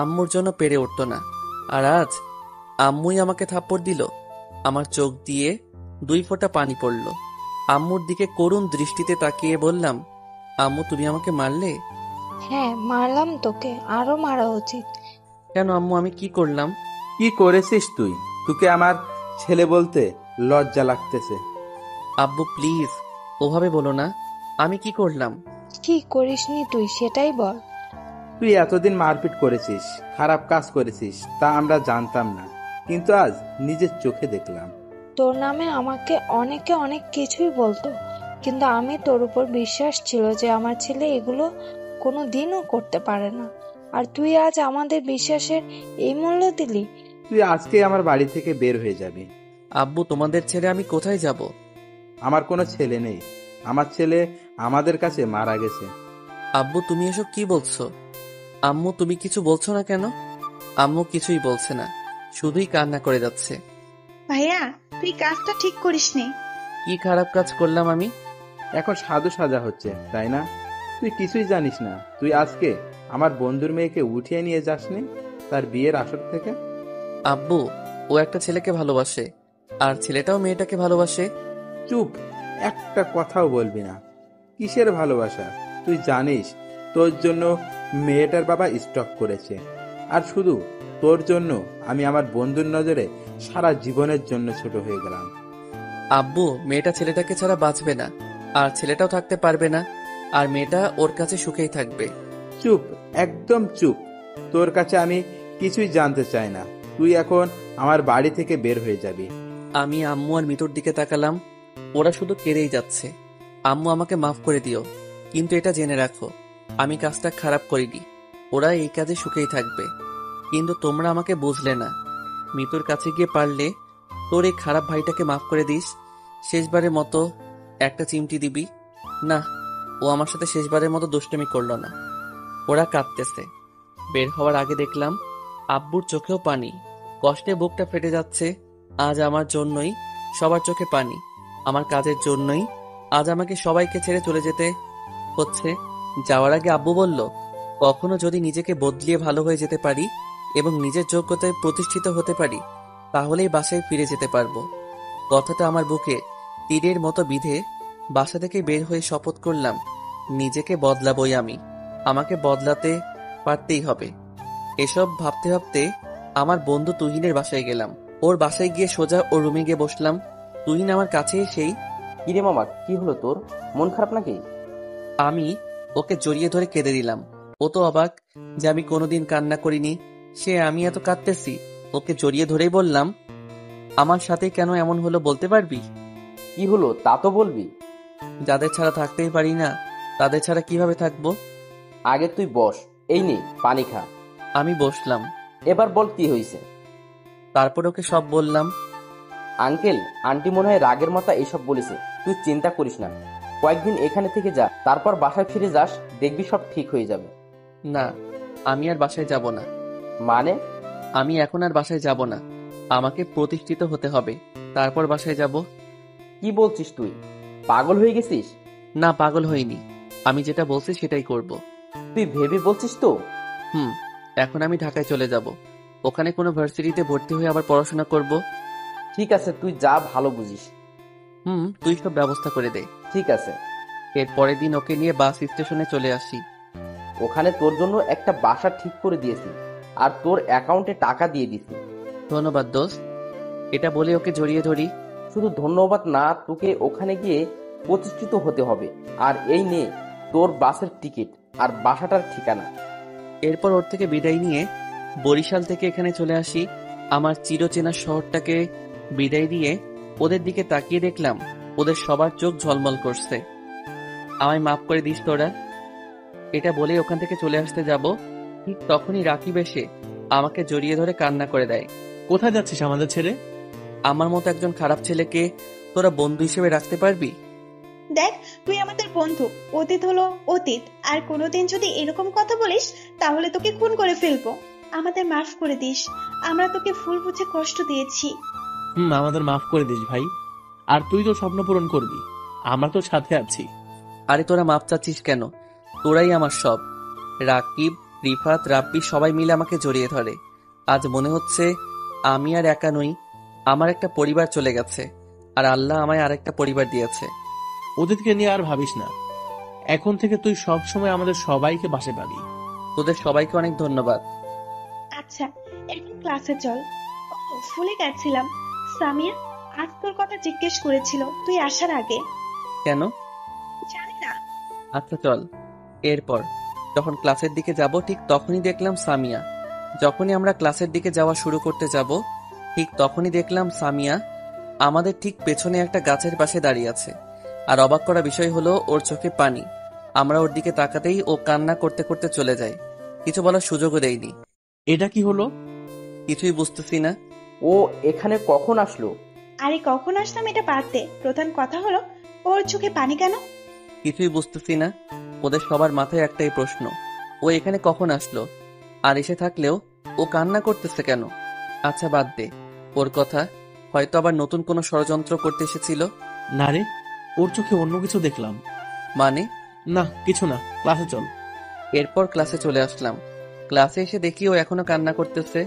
আম্মুর জন্য পেরে উঠত না, আর আজ আম্মুই আমাকে থাপ্পড় দিল। আমার চোখ দিয়ে 2 ফোঁটা পানি পড়ল। আম্মুর দিকে করুণ দৃষ্টিতে তাকিয়ে বললাম, আম্মু তুমি আমাকে মারলে? হ্যাঁ মারলাম তোকে, আরো মারা উচিত। কেন আম্মু, আমি কি করলাম? কি করেছিস তুই? তোকে আমার ছেলে বলতে লজ্জা লাগতেছে। আব্বু প্লিজ ওভাবে বলো না। আমি কি করলাম? কি করিসনি তুই সেটাই বল। তুই এতদিন মারপিট করেছিস, খারাপ কাজ করেছিস, তা আমরা জানতাম না, কিন্তু আজ নিজের চোখে দেখলাম। তোর নামে আমাকে অনেকে অনেক কিছুই বলতো, কিন্তু আমি তোর উপর বিশ্বাস ছিল যে আমার ছেলে এগুলো কোনো দিনও করতে পারে না, আর তুই আজ আমাদের বিশ্বাসের এই মূল্য দিলি। তুই আজকে আমার বাড়ি থেকে বের হয়ে যাবি। আব্বু তোমাদের ছেড়ে আমি কোথায় যাব? আমার কোনো ছেলে নেই, আমার ছেলে আমাদের কাছে মারা গেছে। আব্বু তুমি এসব কি বলছো? আম্মু তুমি কিছু বলছো না কেন? আম্মু কিছুই বলছে না, শুধুই কান্না করে যাচ্ছে। ভাইয়া তুই কাজটা ঠিক করিসনি। কি খারাপ কাজ করলাম আমি? এখন সাধু সাজা হচ্ছে, তাই না? তুই কিছুই জানিস না। তুই আজকে আমার বন্ধুর মেয়েকে উঠিয়ে নিয়ে যাসনি তার বিয়ের আসর থেকে। আব্বু ও একটা ছেলেকে ভালোবাসে, আর ছেলেটাও মেয়েটাকে ভালোবাসে। চুপ, একটা কথাও বলবি না। কিসের ভালোবাসা? তুই জানিস তোর জন্য মেয়েটার বাবা স্টক করেছে, আর শুধু তোর জন্য আমি আমার বন্ধুর নজরে সারা জীবনের জন্য ছোট হয়ে গেলাম। আব্বু মেয়েটা ছেলেটাকে ছাড়া বাঁচবে না, আর ছেলেটাও থাকতে পারবে না, আর মেয়েটা ওর কাছে সুখেই থাকবে। চুপ, একদম চুপ। তোর কাছে আমি কিছুই জানতে চাই না। তুই এখন আমার বাড়ি থেকে বের হয়ে যাবি। আমি আম্মু আর মিতুর দিকে তাকালাম, ওরা শুধু কেঁদেই যাচ্ছে। আম্মু আমাকে মাফ করে দিও, কিন্তু এটা জেনে রাখো আমি কাজটা খারাপ করিনি। ওরা এই কাজে সুখেই থাকবে, কিন্তু তোমরা আমাকে বুঝলে না। মিতুর কাছে গিয়ে পারলে তোর এই খারাপ ভাইটাকে মাফ করে দিস। শেষবারের মতো একটা চিমটি দিবি না। ও আমার সাথে শেষবারের মতো দুষ্টুমি করলো না। ওরা কাঁদতেছে। বের হওয়ার আগে দেখলাম আব্বুর চোখেও পানি, কষ্টে বুকটা ফেটে যাচ্ছে। আজ আমার জন্যই সবার চোখে পানি, আমার কাজের জন্যই আজ আমাকে সবাইকে ছেড়ে চলে যেতে হচ্ছে। যাওয়ার আগে আব্বু বলল, কখনো যদি নিজেকে বদলিয়ে ভালো হয়ে যেতে পারি এবং নিজের যোগ্যতায় প্রতিষ্ঠিত হতে পারি, তাহলেই বাসায় ফিরে যেতে পারবো। কথাটা আমার বুকে তীরের মতো বিঁধে বাসা থেকে বের হয়ে শপথ করলাম, নিজেকে বদলাবই আমি, আমাকে বদলাতে পারতেই হবে। এসব ভাবতে ভাবতে আমার বন্ধু তুহিনের বাসায় গেলাম। ওর বাসায় গিয়ে সোজা ওর রুমে গিয়ে বসলাম। তুহিন আমার কাছে এসেই, কিরে মামা, কি হলো তোর? মন খারাপ নাকি? আমি ওকে জড়িয়ে ধরে কেঁদে দিলাম। ও তো অবাক যে আমি কোনোদিন কান্না করিনি, সে আমি এত কাঁদতেছি। ওকে জড়িয়ে ধরেই বললাম, আমার সাথে কেন এমন হলো বলতে পারবি? কি হলো তা তো বলবি। যাদের ছাড়া থাকতেই পারি না, তাদের ছাড়া কিভাবে থাকবো? আগে তুই বস, এই নে পানি খা। আমি বসলাম। এবার বল কি হয়েছে। তারপর ওকে সব বললাম। আঙ্কেল আন্টি মনে হয় রাগের মাথা এসব বলেছে, তুই চিন্তা করিস না, ও কয়েকদিন এখানে থেকে যা, তারপর বাসায় ফিরে যাস, দেখবি সব ঠিক হয়ে যাবে। না, আমি আর বাসায় যাব না। মানে? আমি এখন আর বাসায় যাব না। আমাকে প্রতিষ্ঠিত হতে হবে, তারপর বাসায় যাব। কি বলছিস তুই? পাগল হয়ে গেছিস? না, পাগল হইনি। আমি যেটা বলছি সেটাই করব। তুই ভেবে বলছিস তো? এখন আমি ঢাকায় চলে যাব। ওখানে কোনো ভার্সিটিতে ভর্তি হয়ে আবার পড়াশোনা করব। ঠিক আছে, তুই যা ভালো বুঝিস। তুই সব ব্যবস্থা করে দে। ঠিক আছে। এর পরের দিন ওকে নিয়ে বাস স্টেশনে চলে আসি। ওখানে তোর জন্য একটা বাসা ঠিক করে দিয়েছি, আর তোর অ্যাকাউন্টে টাকা দিয়ে দিছি। ধন্যবাদ দোস্ত। এটা বলে ওকে জড়িয়ে ধরি। শুধু ধন্যবাদ না, তোকে ওখানে গিয়ে প্রতিষ্ঠিত হতে হবে। আর এই নে তোর বাসের টিকিট আর বাসাটার ঠিকানা। এরপর ওর থেকে বিদায় নিয়ে বরিশাল থেকে এখানে চলে আসি। আমার চিরচেনা শহরটাকে বিদায় দিয়ে ওদের দিকে তাকিয়ে দেখলাম ওদের সবার চোখ ঝলমল করছে। আমায় মাফ করে দিস তোরা। এটা বলে ওখান থেকে চলে আসতে যাব, ঠিক তখনই রাকিব এসে আমাকে জড়িয়ে ধরে কান্না করে দেয়। কোথায় যাচ্ছিস আমাদের ছেড়ে? আমার মতো একজন খারাপ ছেলেকে তোরা বন্ধু হিসেবে রাখতে পারবি? দেখ, তুই আমাদের বন্ধু, অতীত হলো অতীত, আর কোনোদিন যদি এরকম কথা বলিস তাহলে তোকে খুন করে ফেলবো। আমাদের মাফ করে দিস, আমরা তোকে ভুল বুঝে কষ্ট দিয়েছি। আমাদের মাফ করে দিস ভাই। আর তুই তো স্বপ্ন পূরণ করবি, আমরা তো সাথে আছি। আরে তোরা মাপ চাচ্ছিস কেন? তোরাই আমার সব। রাকিব, রিফাত, রাব্বি সবাই মিলে আমাকে জড়িয়ে ধরে। আজ মনে হচ্ছে আমি আর একা নই, আমার একটা পরিবার চলে গেছে, আর আল্লাহ আমায় আরেকটা পরিবার দিয়েছে। ওদেরকে নিয়ে আর ভাবিস না, এখন থেকে তুই সব সময় আমাদের সবাইকে পাশে পাবি। তোদের সবাইকে অনেক ধন্যবাদ। আচ্ছা, এখন ক্লাসে চল। ভুলে গেছিলাম, সামিয়া আজ তোর কথা জিজ্ঞেস করেছিল তুই আসার আগে। কেন? জানি না। আচ্ছা চল। এরপর যখন ক্লাসের দিকে যাব ঠিক তখনই দেখলাম সামিয়া। যখনই আমরা ক্লাসের দিকে যাওয়া শুরু করতে যাব ঠিক তখনই দেখলাম সামিয়া আমাদের ঠিক পেছনে একটা গাছের পাশে দাঁড়িয়ে আছে। আর অবাক করা বিষয় হলো ওর চোখে পানি। আমরা ওর দিকে তাকাতেই ও কান্না করতে করতে চলে যায়, কিছু বলার সুযোগও দেয়নি। এটা কি হলো? কিছুই বুঝতেছি না। ও এখানে কখন আসলো? আরে কখন আসলাম এটা বাদ দে, প্রধান কথা হলো ওর চোখে পানি কেন? কিছুই বুঝতেছি না। ওদের সবার মাথায় একটাই প্রশ্ন, ও এখানে কখন আসলো? আর এসে থাকলেও ও কান্না করতেছে কেন? আচ্ছা বাদ দে ওর কথা, হয়তো আবার নতুন কোনো ষড়যন্ত্র করতে এসেছিল। না রে, ওর চোখে অন্য কিছু দেখলাম। মানে? না কিছু না, ক্লাসে চল। এরপর ক্লাসে চলে আসলাম। ক্লাসে এসে দেখি ও এখনো কান্না করতেছে,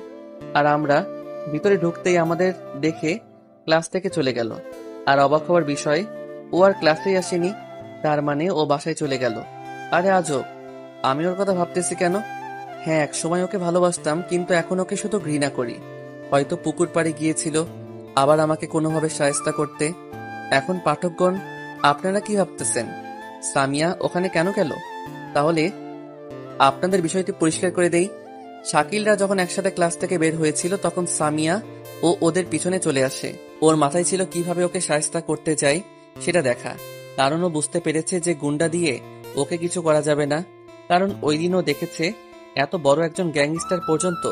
আর আমরা ভিতরে ঢুকতেই আমাদের দেখে ক্লাস থেকে চলে গেল। আর অবাক হওয়ার বিষয়, ও আর ক্লাসেই আসেনি, তার মানে ও বাসায় চলে গেল। আরে আজব, আমি ওর কথা ভাবতেছি কেন? হ্যাঁ, এক সময় ওকে ভালোবাসতাম, কিন্তু এখন ওকে শুধু ঘৃণা করি। হয়তো পুকুর পাড়ে গিয়েছিল আবার আমাকে কোনোভাবে শায়েস্তা করতে। এখন পাঠকগণ, আপনারা কি ভাবতেছেন? সামিয়া ওখানে কেন গেল? তাহলে আপনাদের বিষয়টি পরিষ্কার করে দেই। শাকিলরা যখন একসাথে ক্লাস থেকে বের হয়েছিল তখন সামিয়া ও ওদের পিছনে চলে আসে। ওর মাথায় ছিল কিভাবে ওকে শায়েস্তা করতে চাই সেটা দেখা, কারণ ও বুঝতে পেরেছে যে গুন্ডা দিয়ে ওকে কিছু করা যাবে না। কারণ ওই দিন ও দেখেছে এত বড় একজন গ্যাংস্টার পর্যন্ত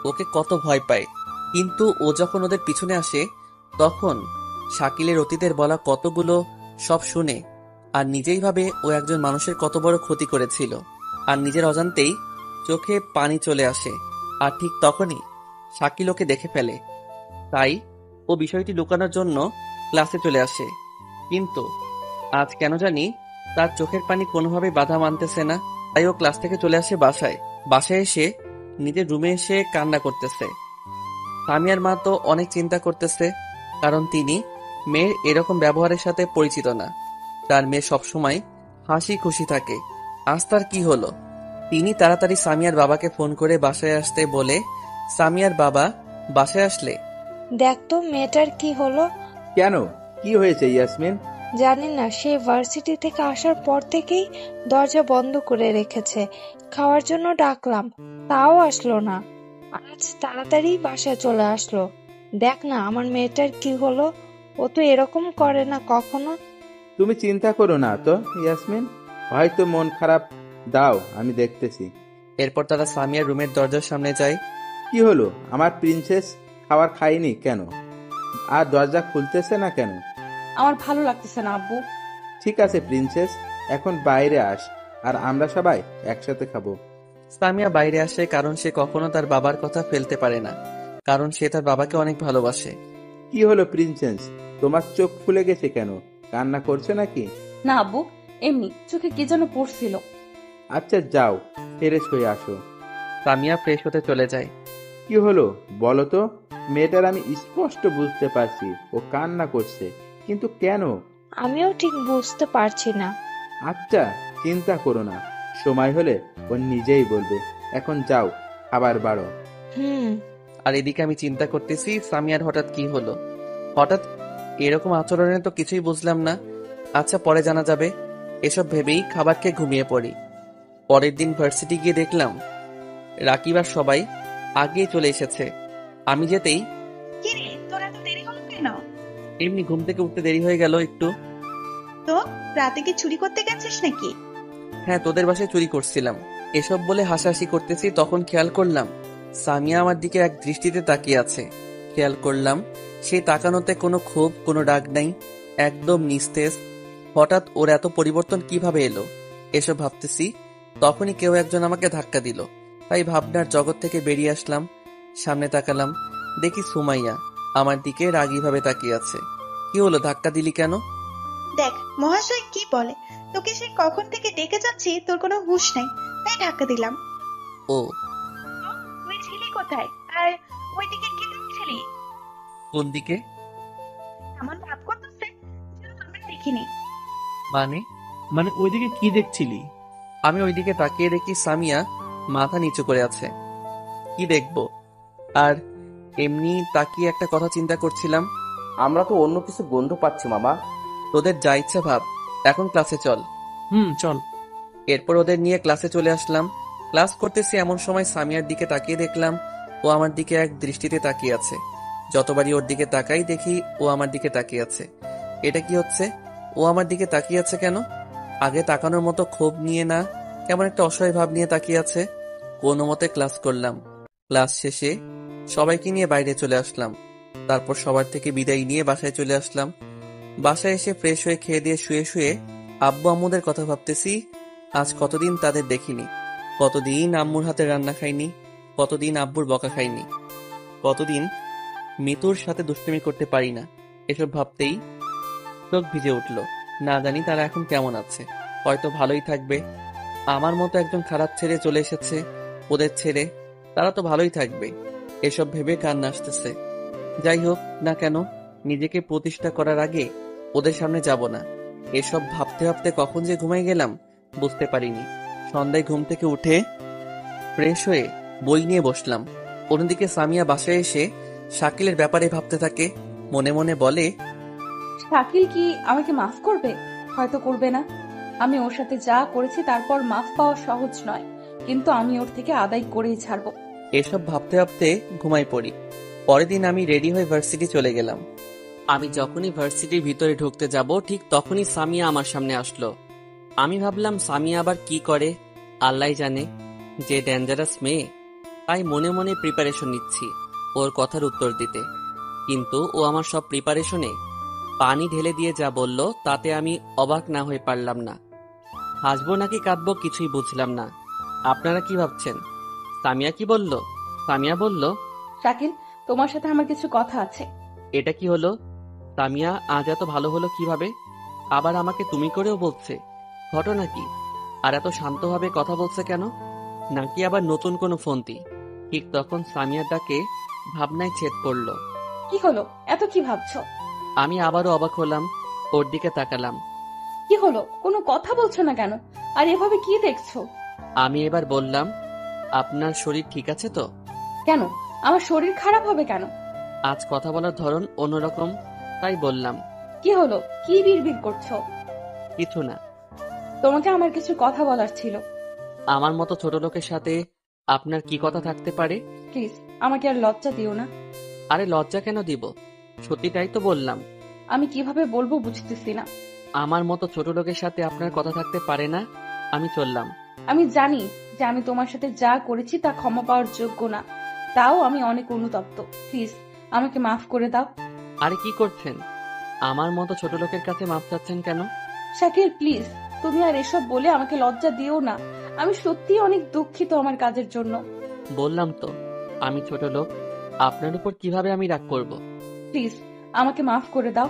ওকে কত ভয় পায়। কিন্তু ও যখন ওদের পিছনে আসে তখন শাকিলের অতীতের বলা কতগুলো সব শুনে আর নিজেই ভাবে ও একজন মানুষের কত বড় ক্ষতি করেছিল, আর নিজের অজান্তেই চোখে পানি চলে আসে। আর ঠিক তখনই শাকিল ওকে দেখে ফেলে, তাই ও বিষয়টি লুকানোর জন্য ক্লাসে চলে আসে। কিন্তু আজ কেন জানি তার চোখের পানি কোনোভাবে বাধা মানতেছে না, তাই ও ক্লাস থেকে চলে আসে বাসায়। বাসায় এসে নিজের রুমে এসে কান্না করতেছে। সামিয়ার মা তো অনেক চিন্তা করতেছে, কারণ তিনি মেয়ের এরকম ব্যবহারের সাথে পরিচিত না। তার মেয়ে সবসময় হাসি খুশি থাকে। আজ তার কি হলো? তিনি তাড়াতাড়ি সামিয়ার বাবাকে ফোন করে বাসায় আসতে বলে সামিয়ার বাবা বাসায় আসলে, দেখ তো মেয়েটার কি হলো। কেন, কি হয়েছে ইয়াসমিন? জানি না, সে ভার্সিটি থেকে আসার পর থেকেই দরজা বন্ধ করে রেখেছে। খাওয়ার জন্য ডাকলাম, তাও আসলো না। আজ তাড়াতাড়ি বাসায় চলে আসলো। দেখ না আমার মেয়েটার কি হলো, ও তো এরকম করে না কখনো। তুমি চিন্তা করো না তো ইয়াসমিন, হয়তো মন খারাপ, দাও আমি দেখতেছি। এরপর তারা সামিয়ার রুমের দরজার সামনে যায়। কি হলো, আমার প্রিন্সেস খাবার খায়নি কেন? আর দরজা খুলতেছে না কেন? আমার ভালো লাগতেছে না আব্বু। ঠিক আছে প্রিন্সেস, এখন বাইরে আস আর আমরা সবাই একসাথে খাবো। সামিয়া বাইরে আসে কারণ সে কখনো তার বাবার কথা ফেলতে পারে না, কারণ সে তার বাবাকে অনেক ভালোবাসে। কি হলো প্রিন্সেস, তোমার চোখ ফুলে গেছে কেন? কান্না করছো নাকি? না আব্বু, এমনি চোখে কি যেন পড়ছিল। আচ্ছা যাও, ফ্রেশ হয়ে আসো। সামিয়া ফ্রেশ হতে চলে যায়। কি হলো বলো তো? মেয়েটার আমি স্পষ্ট বুঝতে পারছি ও কান্না করছে, কিন্তু কেন? আমিও ঠিক বুঝতে পারছি না। আচ্ছা চিন্তা করো না, সময় হলে ও নিজেই বলবে। এখন যাও, আবার বাড়ো। হুম। আর এদিকে আমি চিন্তা করতেছি সামিয়ার হঠাৎ কি হলো, হঠাৎ এরকম আচরণে তো কিছুই বুঝলাম না। আচ্ছা পরে জানা যাবে। এসব ভেবেই খাবার খেয়ে ঘুমিয়ে পড়ি। পরের দিন ভার্সিটি গিয়ে দেখলাম রাকিব আর সবাই আগেই চলে এসেছে। আমি যেতেই, কি রে, তোর এত দেরি হলো কেন? এমনি ঘুম থেকে উঠতে দেরি হয়ে গেল একটু। তো রাতে কি চুরি করতে গেছিস নাকি? হ্যাঁ, তোদের বাসায় চুরি করছিলাম। এসব বলে হাসাহাসি করতেছি, তখন খেয়াল করলাম সামিয়া আমার দিকে এক দৃষ্টিতে তাকিয়ে আছে। খেয়াল করলাম সেই তাকানোতে কোনো ক্ষোভ, কোনো রাগ নাই, একদম নিস্তেজ। হঠাৎ ওর এত পরিবর্তন কিভাবে এলো, এসব ভাবতেছি তখনই কেউ একজন আমাকে ধাক্কা দিল। তাই ভাবনার জগৎ থেকে বেরিয়ে আসলাম। সামনে তাকালাম, দেখি সুমাইয়া আমার দিকে রাগীভাবে তাকিয়ে আছে। কি হলো, ধাক্কা দিলি কেন? দেখ মহাশয় কি বলে, তোকে সে কখন থেকে ডেকে যাচ্ছি, তোর কোনো হুঁশ নাই, তাই ধাক্কা দিলাম। ও, তুই ছিলি কোথায়? আর ওইদিকে কি দেখছিলি? কোন দিকে? এমন ভাব করতেছে যেন আমরা দেখিনি। মানে ওইদিকে কি দেখছিলি? আমি ওইদিকে তাকিয়ে দেখি সামিয়া মাথা নিচু করে আছে। কি দেখবো, আর এমনি তাকিয়ে একটা কথা চিন্তা করছিলাম। আমরা তো অন্য কিছু গন্ধ পাচ্ছি মামা। তোদের যা ইচ্ছা ভাব, এখন ক্লাসে চল। চল। এরপর ওদের নিয়ে ক্লাসে চলে আসলাম। ক্লাস করতেছি এমন সময় সামিয়ার দিকে তাকিয়ে দেখলাম ও আমার দিকে এক দৃষ্টিতে তাকিয়ে আছে। যতবারই ওর দিকে তাকাই দেখি ও আমার দিকে তাকিয়ে আছে। এটা কি হচ্ছে, ও আমার দিকে তাকিয়ে আছে কেন? আগে তাকানোর মতো ক্ষোভ নিয়ে না, কেমন একটা অসহায় ভাব নিয়ে তাকিয়ে আছে। কোনো মতে ক্লাস করলাম। ক্লাস শেষে সবাইকে নিয়ে বাইরে চলে আসলাম। তারপর সবার থেকে বিদায় নিয়ে বাসায় চলে আসলাম। বাসায় এসে ফ্রেশ হয়ে খেয়ে দিয়ে শুয়ে শুয়ে আব্বু আম্মুদের কথা ভাবতেছি। আজ কতদিন তাদের দেখিনি, কতদিন আম্মুর হাতে রান্না খাইনি, কতদিন আব্বুর বকা খাইনি, কতদিন মিতুর সাথে দুষ্টুমি করতে পারি না। এসব ভাবতেই চোখ ভিজে উঠল। না জানি তারা এখন কেমন আছে, হয়তো ভালোই থাকবে। আমার মতো একজন খারাপ ছেড়ে চলে এসেছে, ওদের ছেড়ে তারা তো ভালোই থাকবে। এসব ভেবে কান্না আসতেছে। যাই হোক না কেন, নিজেকে প্রতিষ্ঠা করার আগে ওদের সামনে যাব না। এসব ভাবতে ভাবতে কখন যে ঘুমাই গেলাম বুঝতে পারিনি। সন্ধ্যায় ঘুম থেকে উঠে ফ্রেশ হয়ে বই নিয়ে বসলাম। অন্যদিকে সামিয়া বাসায় এসে শাকিলের ব্যাপারে ভাবতে থাকে। মনে মনে বলে, শাকিল কি আমাকে মাফ করবে? হয়তো করবে না। আমি ওর সাথে যা করেছি তারপর মাফ পাওয়া সহজ নয়, কিন্তু আমি ওর থেকে আদায় করেই ছাড়বো। এসব ভাবতে ভাবতে ঘুমাই পড়ি। পরের দিন আমি রেডি হয়ে ভার্সিটি চলে গেলাম। আমি যখনই ভার্সিটির ভিতরে ঢুকতে যাব ঠিক তখনই সামিয়া আমার সামনে আসলো। আমি ভাবলাম সামিয়া আবার কি করে, আল্লাহ জানে, যে ডেঞ্জারাস মেয়ে। তাই মনে মনে প্রিপারেশন নিচ্ছি ওর কথার উত্তর দিতে। কিন্তু ও আমার সব প্রিপারেশনে পানি ঢেলে দিয়ে যা বলল তাতে আমি অবাক না হয়ে পারলাম না। হাসবো নাকি কাঁদবো কিছুই বুঝলাম না। আপনারা কি ভাবছেন? সামিয়া কি বলল? সামিয়া বলল, শাকিল, তোমার সাথে আমার কিছু কথা আছে। এটা কি হলো? সামিয়া আজ এত ভালো হলো কিভাবে? আবার আমাকে তুমি করেও বলছে, ঘটনা কি? আর এত শান্তভাবে কথা বলছে কেন? নাকি আবার নতুন কোনো ফোনটি? ঠিক তখন সামিয়ার ডাকে ভাবনায় ছেদ পড়ল। কি হলো, এত কি ভাবছো? আমি আবারও অবাক হলাম, ওর দিকে তাকালাম। কি হলো, কোনো কথা বলছো না কেন? আর এভাবে কি দেখছো? আমি এবার বললাম, আপনার শরীর ঠিক আছে তো? কেন, আমার শরীর খারাপ হবে কেন? আজ কথা বলার ধরন অন্যরকম, তাই বললাম। কি হলো, কি বিড়বিড় করছো? কিছু না। তোমাকে আমার কিছু কথা বলার ছিল। আমার মতো ছোট লোকের সাথে আপনার কি কথা থাকতে পারে? প্লিজ আমাকে আর লজ্জা দিও না। আরে লজ্জা কেন দিব, সত্যিটাই তো বললাম। আমি কিভাবে বলবো বুঝতেছি না। আমার মতো ছোট লোকের সাথে আপনার কথা থাকতে পারে না। আমি চললাম। আমি জানি যে আমি তোমার সাথে যা করেছি তা ক্ষমা পাওয়ার যোগ্য না, তাও আমি অনেক অনুতপ্ত। প্লিজ আমাকে মাফ করে দাও। আরে কি করছেন? আমার মতো ছোট লোকের কাছে মাপ চাচ্ছেন কেন? শাকিল প্লিজ, তুমি আর এসব বলে আমাকে লজ্জা দিও না। আমি সত্যি অনেক দুঃখিত আমার কাজের জন্য। বললাম তো আমি ছোট লোক, আপনার উপর কিভাবে আমি রাগ করব। প্লিজ আমাকে মাফ করে দাও।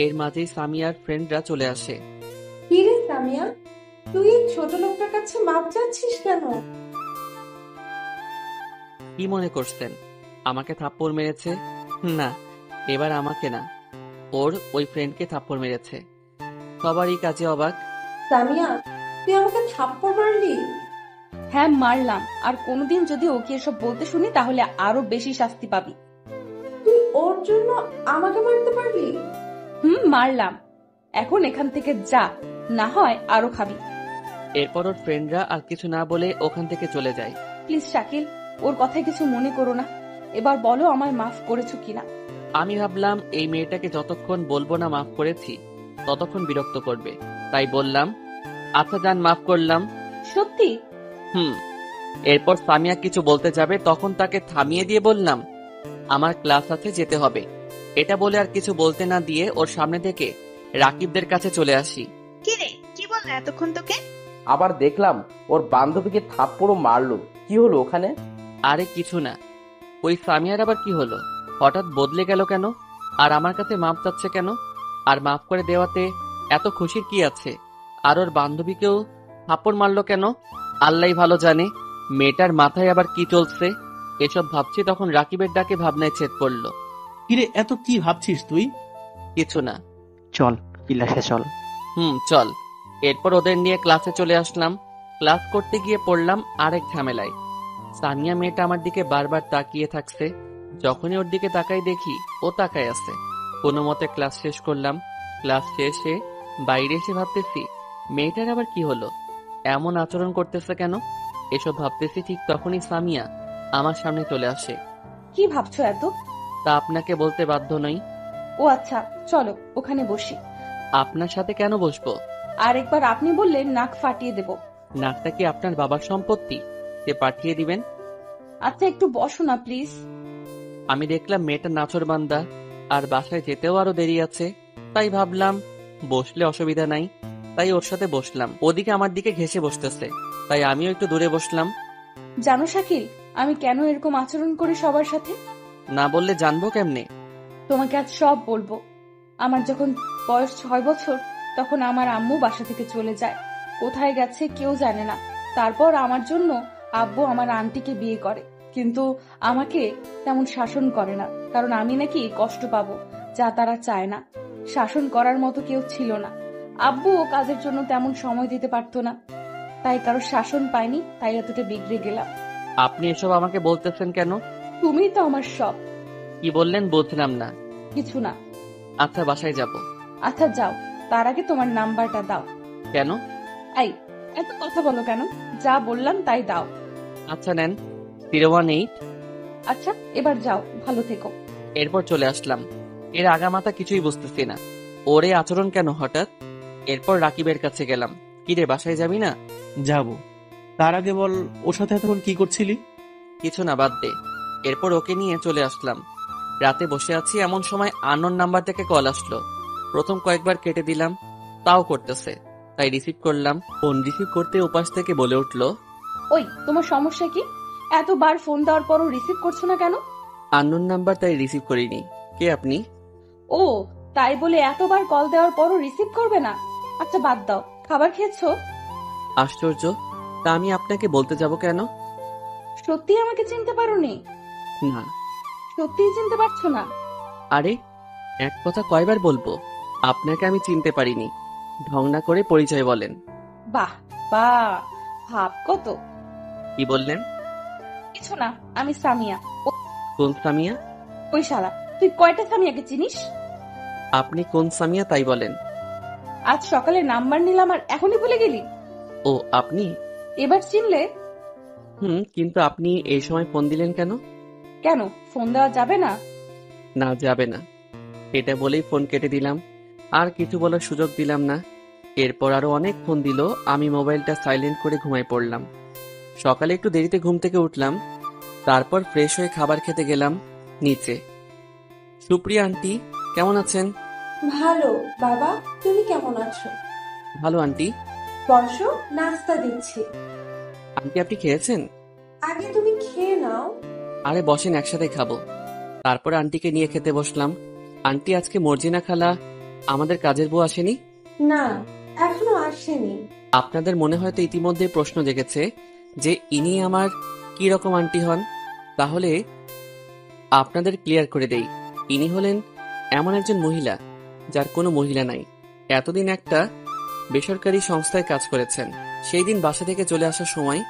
এর মাঝেই সামিয়ার ফ্রেন্ডরা চলে আসে। কি রে সামিয়া, তুই এই ছোট লোকটার কাছে মাপ চাচ্ছিস কেন? কি মনে করছেন আমাকে থাপ্পড় মেরেছে? না, এবার আমাকে না, ওর ওই ফ্রেন্ডকে থাপ্পড় মেরেছে। সবারই কাজে অবাক। সামিয়া, তুই আমাকে থাপ্পড় মারলি? হ্যাঁ মারলাম, আর কোনোদিন যদি ওকে এসব বলতে শুনি তাহলে আরো বেশি শাস্তি পাবি। তুই ওর জন্য আমাকে মারতে পারলি? মারলাম। এখন এখান থেকে যা, না হয় আরো খাবি। এরপর ওর ফ্রেন্ডরা আর কিছু না বলে ওখান থেকে চলে যায়। প্লিজ শাকিল, ওর কথায় কিছু মনে করো না। এবার বলো আমায় মাফ করেছো কিনা। আমি ভাবলাম এই মেয়েটাকে যতক্ষণ বলবো না মাফ করেছি ততক্ষণ বিরক্ত করবে, তাই বললাম আচ্ছা যান, মাফ করলাম। সত্যি? এরপর সামিয়া কিছু বলতে যাবে, তখন তাকে থামিয়ে দিয়ে বললাম আমার ক্লাস আছে, যেতে হবে। এটা বলে আর কিছু বলতে না দিয়ে ওর সামনে থেকে রাকিবদের কাছে চলে আসি। কি রে, কি বললা এতক্ষণ তোকে? আবার দেখলাম ওর বান্ধবীকে থাপ্পড়ও মারলো। কি হলো ওখানে? আরে কিছু না। ওই সামিয়ার আবার কি হলো? হঠাৎ বদলে গেল কেন? আর আমার কাছে মাপ চাচ্ছে কেন? আর মাফ করে দেওয়াতে এত খুশির কি আছে? আর ওর বান্ধবীকেও থাপ্পড় মারলো কেন? আল্লাহই ভালো জানে মেয়েটার মাথায় আবার কি চলছে। এসব ভাবছি তখন রাকিবের ডাকে ভাবনায় ছেদ পড়লো। কিরে, এত কি ভাবছিস তুই? কিছু না। চল ক্লাসে চল। চল। এরপর ওদের নিয়ে ক্লাসে চলে আসলাম। ক্লাস করতে গিয়ে পড়লাম আরেক ঝামেলায়। সানিয়া মেয়েটা আমার দিকে বারবার তাকিয়ে থাকছে। যখনই ওর দিকে তাকাই দেখি ও তাকায় আছে। কোনো মতে ক্লাস শেষ করলাম। ক্লাস শেষে বাইরে এসে ভাবতেছি মেয়েটার আবার কি হলো, এমন আচরণ করতেছে কেন? এসব ভাবতেছি ঠিক তখনই সামিয়া আমার সামনে চলে আসে। কি ভাবছো এত? তা আপনাকে বলতে বাধ্য নই। ও আচ্ছা, চলো ওখানে বসি। আপনার সাথে কেন বসবো? আর একবার আপনি বললে নাক ফাটিয়ে দেব। নাকটা কি আপনার বাবার সম্পত্তি যে পাঠিয়ে দিবেন? আচ্ছা একটু বসো না প্লিজ। আমি দেখলাম মেয়েটা নাছোড়বান্দা, আর বাসায় যেতেও আরো দেরি আছে, তাই ভাবলাম বসলে অসুবিধা নাই, তাই ওর সাথে বসলাম। ওদিকে আমার দিকে ঘেঁষে বসতেছে, তাই আমিও একটু দূরে বসলাম। জানো শাকিল, আমি কেন এরকম আচরণ করি সবার সাথে? না বললে জানবো কেমনে? তোমাকে আজ সব বলবো। আমার যখন বয়স 6 বছর তখন আমার আম্মু বাসা থেকে চলে যায়। কোথায় গেছে কেউ জানে না। তারপর আমার জন্য আব্বু আমার আন্টিকে বিয়ে করে, কিন্তু আমাকে তেমন শাসন করে না, কারণ আমি নাকি কষ্ট পাবো, যা তারা চায় না। শাসন করার মতো কেউ ছিল না। আব্বুও কাজের জন্য তেমন সময় দিতে পারতো না, তাই কারো শাসন পাইনি, তাই এতটা বিগড়ে গেলাম। আপনি এসব আমাকে বলতেছেন কেন? তুমিই তো আমার সব। কি বললেন বুঝলাম না। কিছু না। আচ্ছা বাসায় যাব। আচ্ছা যাও, তার আগে তোমার নাম্বারটা দাও। কেন? এই, এত কথা বলো কেন? যা বললাম তাই দাও। আচ্ছা নেন, 018। আচ্ছা এবার যাও, ভালো থেকো। এরপর চলে আসলাম। এর আগামাথা কিছুই বুঝতেছি না, ওরে আচরণ কেন হঠাৎ। এরপর রাকিবের কাছে গেলাম। কিরে বাসায় যাবি না? যাব। তার আগে বল, ওর সাথে এতক্ষণ কি করছিলি? কিছু না, বাদ দে। এরপর ওকে নিয়ে চলে আসলাম। রাতে বসে আছি, এমন সময় আননোন নাম্বার থেকে কল আসলো। প্রথম কয়েকবার কেটে দিলাম, তাও করতেছে, তাই রিসিভ করলাম। ফোন রিসিভ করতে উপাস থেকে বলে উঠলো, ওই তোমার সমস্যা কি? এতবার ফোন দেওয়ার পরও রিসিভ করছো না কেন? আননোন নাম্বার, তাই রিসিভ করিনি। কে আপনি? ও, তাই বলে এতবার কল দেওয়ার পরও রিসিভ করবে না? আচ্ছা বাদ দাও, খাবার খেয়েছো? আশ্চর্য, তা আমি আপনাকে বলতে যাব কেন? সত্যি আমাকে চিনতে পারোনি? না। সত্যিই চিনতে পারছো না? আরে এক কথা কয়বার বলবো, আপনাকে আমি চিনতে পারিনি। ঢং না করে পরিচয় বলেন। বাহ বাহ, ভাব কত! কি বললেন? কিছু না, আমি সামিয়া। কোন সামিয়া? ওই শালা, তুই কয়টা সামিয়াকে চিনিস? আপনি কোন সামিয়া তাই বলেন। আজ সকালে নাম্বার নিলাম আর এখনই ভুলে গেলি? ও আপনি? এবার চিনলে? কিন্তু আপনি এই সময় ফোন দিলেন কেন? কেন, ফোন দেওয়া যাবে না? না, যাবে না। এটা বলেই ফোন কেটে দিলাম, আর কিছু বলার সুযোগ দিলাম না। এরপর আরো অনেক ফোন দিল, আমি মোবাইলটা সাইলেন্ট করে ঘুমায় পড়লাম। সকালে একটু দেরিতে ঘুম থেকে উঠলাম, তারপর ফ্রেশ হয়ে খাবার খেতে গেলাম নিচে। সুপ্রিয়া আন্টি কেমন আছেন? ভালো বাবা, তুমি কেমন আছো? ভালো আন্টি। বসো, নাস্তা দিচ্ছি। আন্টি আপনি খেয়েছেন? আগে তুমি খেয়ে নাও। আরে বসেন, একসাথে খাবো। তারপরে আন্টিকে নিয়ে খেতে বসলাম। আন্টি আজকে মর্জিনা খালা আমাদের কাজের বউ আসেনি? না, এখনো আসেনি। আপনাদের মনে হয়তো ইতিমধ্যে প্রশ্ন জেগেছে যে ইনি আমার কি রকম আন্টি হন। তাহলে আপনাদের ক্লিয়ার করে দেই, ইনি হলেন এমন একজন মহিলা যার কোনো মহিলা নাই। এতদিন একটা বেসরকারি সংস্থায় কাজ করেছেন। সেই দিন বাসা থেকে চলে আসার সময়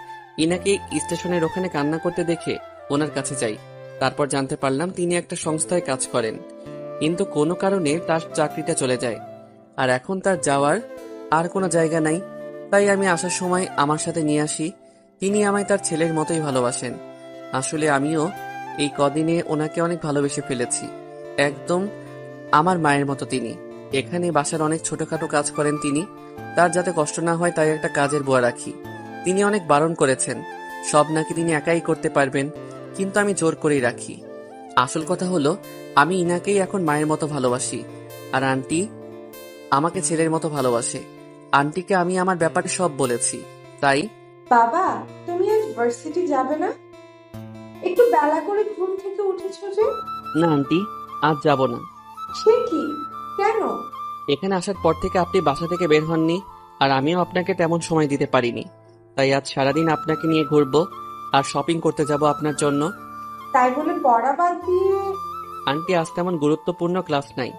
ইনাকে স্টেশনের ওখানে কান্না করতে দেখে ওনার কাছে যাই। তারপর জানতে পারলাম তিনি একটা সংস্থায় কাজ করেন, কিন্তু কোনো কারণে তার চাকরিটা চলে যায়, আর এখন তার যাওয়ার আর কোনো জায়গা নাই। তাই আমি আসার সময় আমার সাথে নিয়ে আসি। তিনি আমায় তার ছেলের মতোই ভালোবাসেন। আসলে আমিও এই কদিনে ওনাকে অনেক ভালোবেসে ফেলেছি, একদম আমার মায়ের মতো তিনি। এখানে বাসার অনেক ছোটখাটো কাজ করেন তিনি। তার যাতে কষ্ট না হয় তাই একটা কাজের বুয়া রাখি। তিনি অনেক বারণ করেছেন, সব নাকি তিনি একাই করতে পারবেন, কিন্তু আমি জোর করেই রাখি। আসল কথা হলো আমি ইনাকেই এখন মায়ের মতো ভালোবাসি, আর আন্টি আমাকে ছেলের মতো ভালোবাসে। আন্টিকে আমি আমার ব্যাপারে সব বলেছি। তাই বাবা, তুমি আজ ভার্সিটি যাবে না? একটু বেলা করে ঘুম থেকে উঠেছো যে? না আন্টি, আজ যাব না। সে কি, কেন? এখানে আসার পর থেকে আপনি বাসা থেকে বের হননি, আর আমিও আপনাকে তেমন সময় দিতে পারিনি। তাই আজ সারাদিন আপনাকে নিয়ে ঘুরবো আর শপিং করতে যাব আপনার জন্য। তাই বলে পড়া বাদ দিয়ে? আন্টি আজ তেমন গুরুত্বপূর্ণ ক্লাস নাই,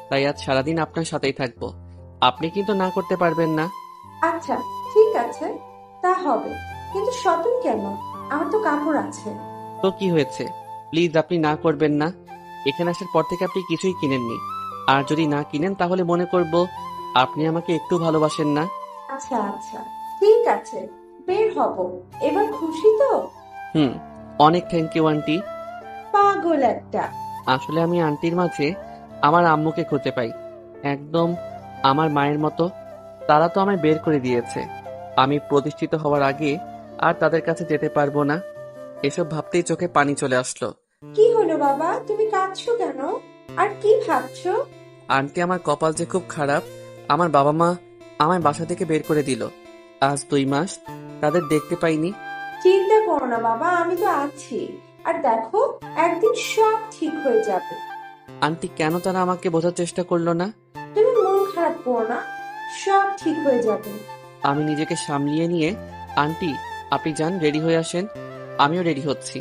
তাই আজ সারাদিন আপনার সাথেই থাকবো। আপনি কিন্তু না করতে পারবেন না। আচ্ছা, ঠিক আছে, তা হবে, কিন্তু শপিং কেন? আমার তো কাপড় আছে। তো কি হয়েছে, প্লিজ আপনি না করবেন না। এখানে আসার পর থেকে আপনি কিছুই কিনেননি, আর যদি না কিনেন তাহলে মনে করব আপনি আমাকে একটু ভালোবাসেন না। আচ্ছা আচ্ছা, ঠিক আছে, বের হব। এবার খুশি তো? অনেক থ্যাংক ইউ আন্টি। পাগল একটা। আসলে আমি আন্টির মাঝে আমার আম্মুকে খুঁজে পাই, একদম আমার মায়ের মতো। তারা তো আমায় বের করে দিয়েছে, আমি প্রতিষ্ঠিত হওয়ার আগে আর তাদের কাছে যেতে পারবো না। এসব ভাবতেই চোখে পানি চলে আসলো। কি হলো বাবা, তুমি কাঁদছো কেন? আর কি ভাবছো? আন্টি আমার কপাল যে খুব খারাপ। আমার বাবা মা আমায় বাসা থেকে বের করে দিল। আজ 2 মাস তাদের দেখতে পাইনি। চিন্তা করো না বাবা, আমি তো আছি। আর দেখো, একদিন সব ঠিক হয়ে যাবে। আন্টি কেন তারা আমাকে বোঝার চেষ্টা করলো না? তুমি মন খারাপ করো না, সব ঠিক হয়ে যাবে। আমি নিজেকে সামলিয়ে নিয়ে, আন্টি আপনি যান, রেডি হয়ে আসেন। আমিও রেডি হচ্ছি।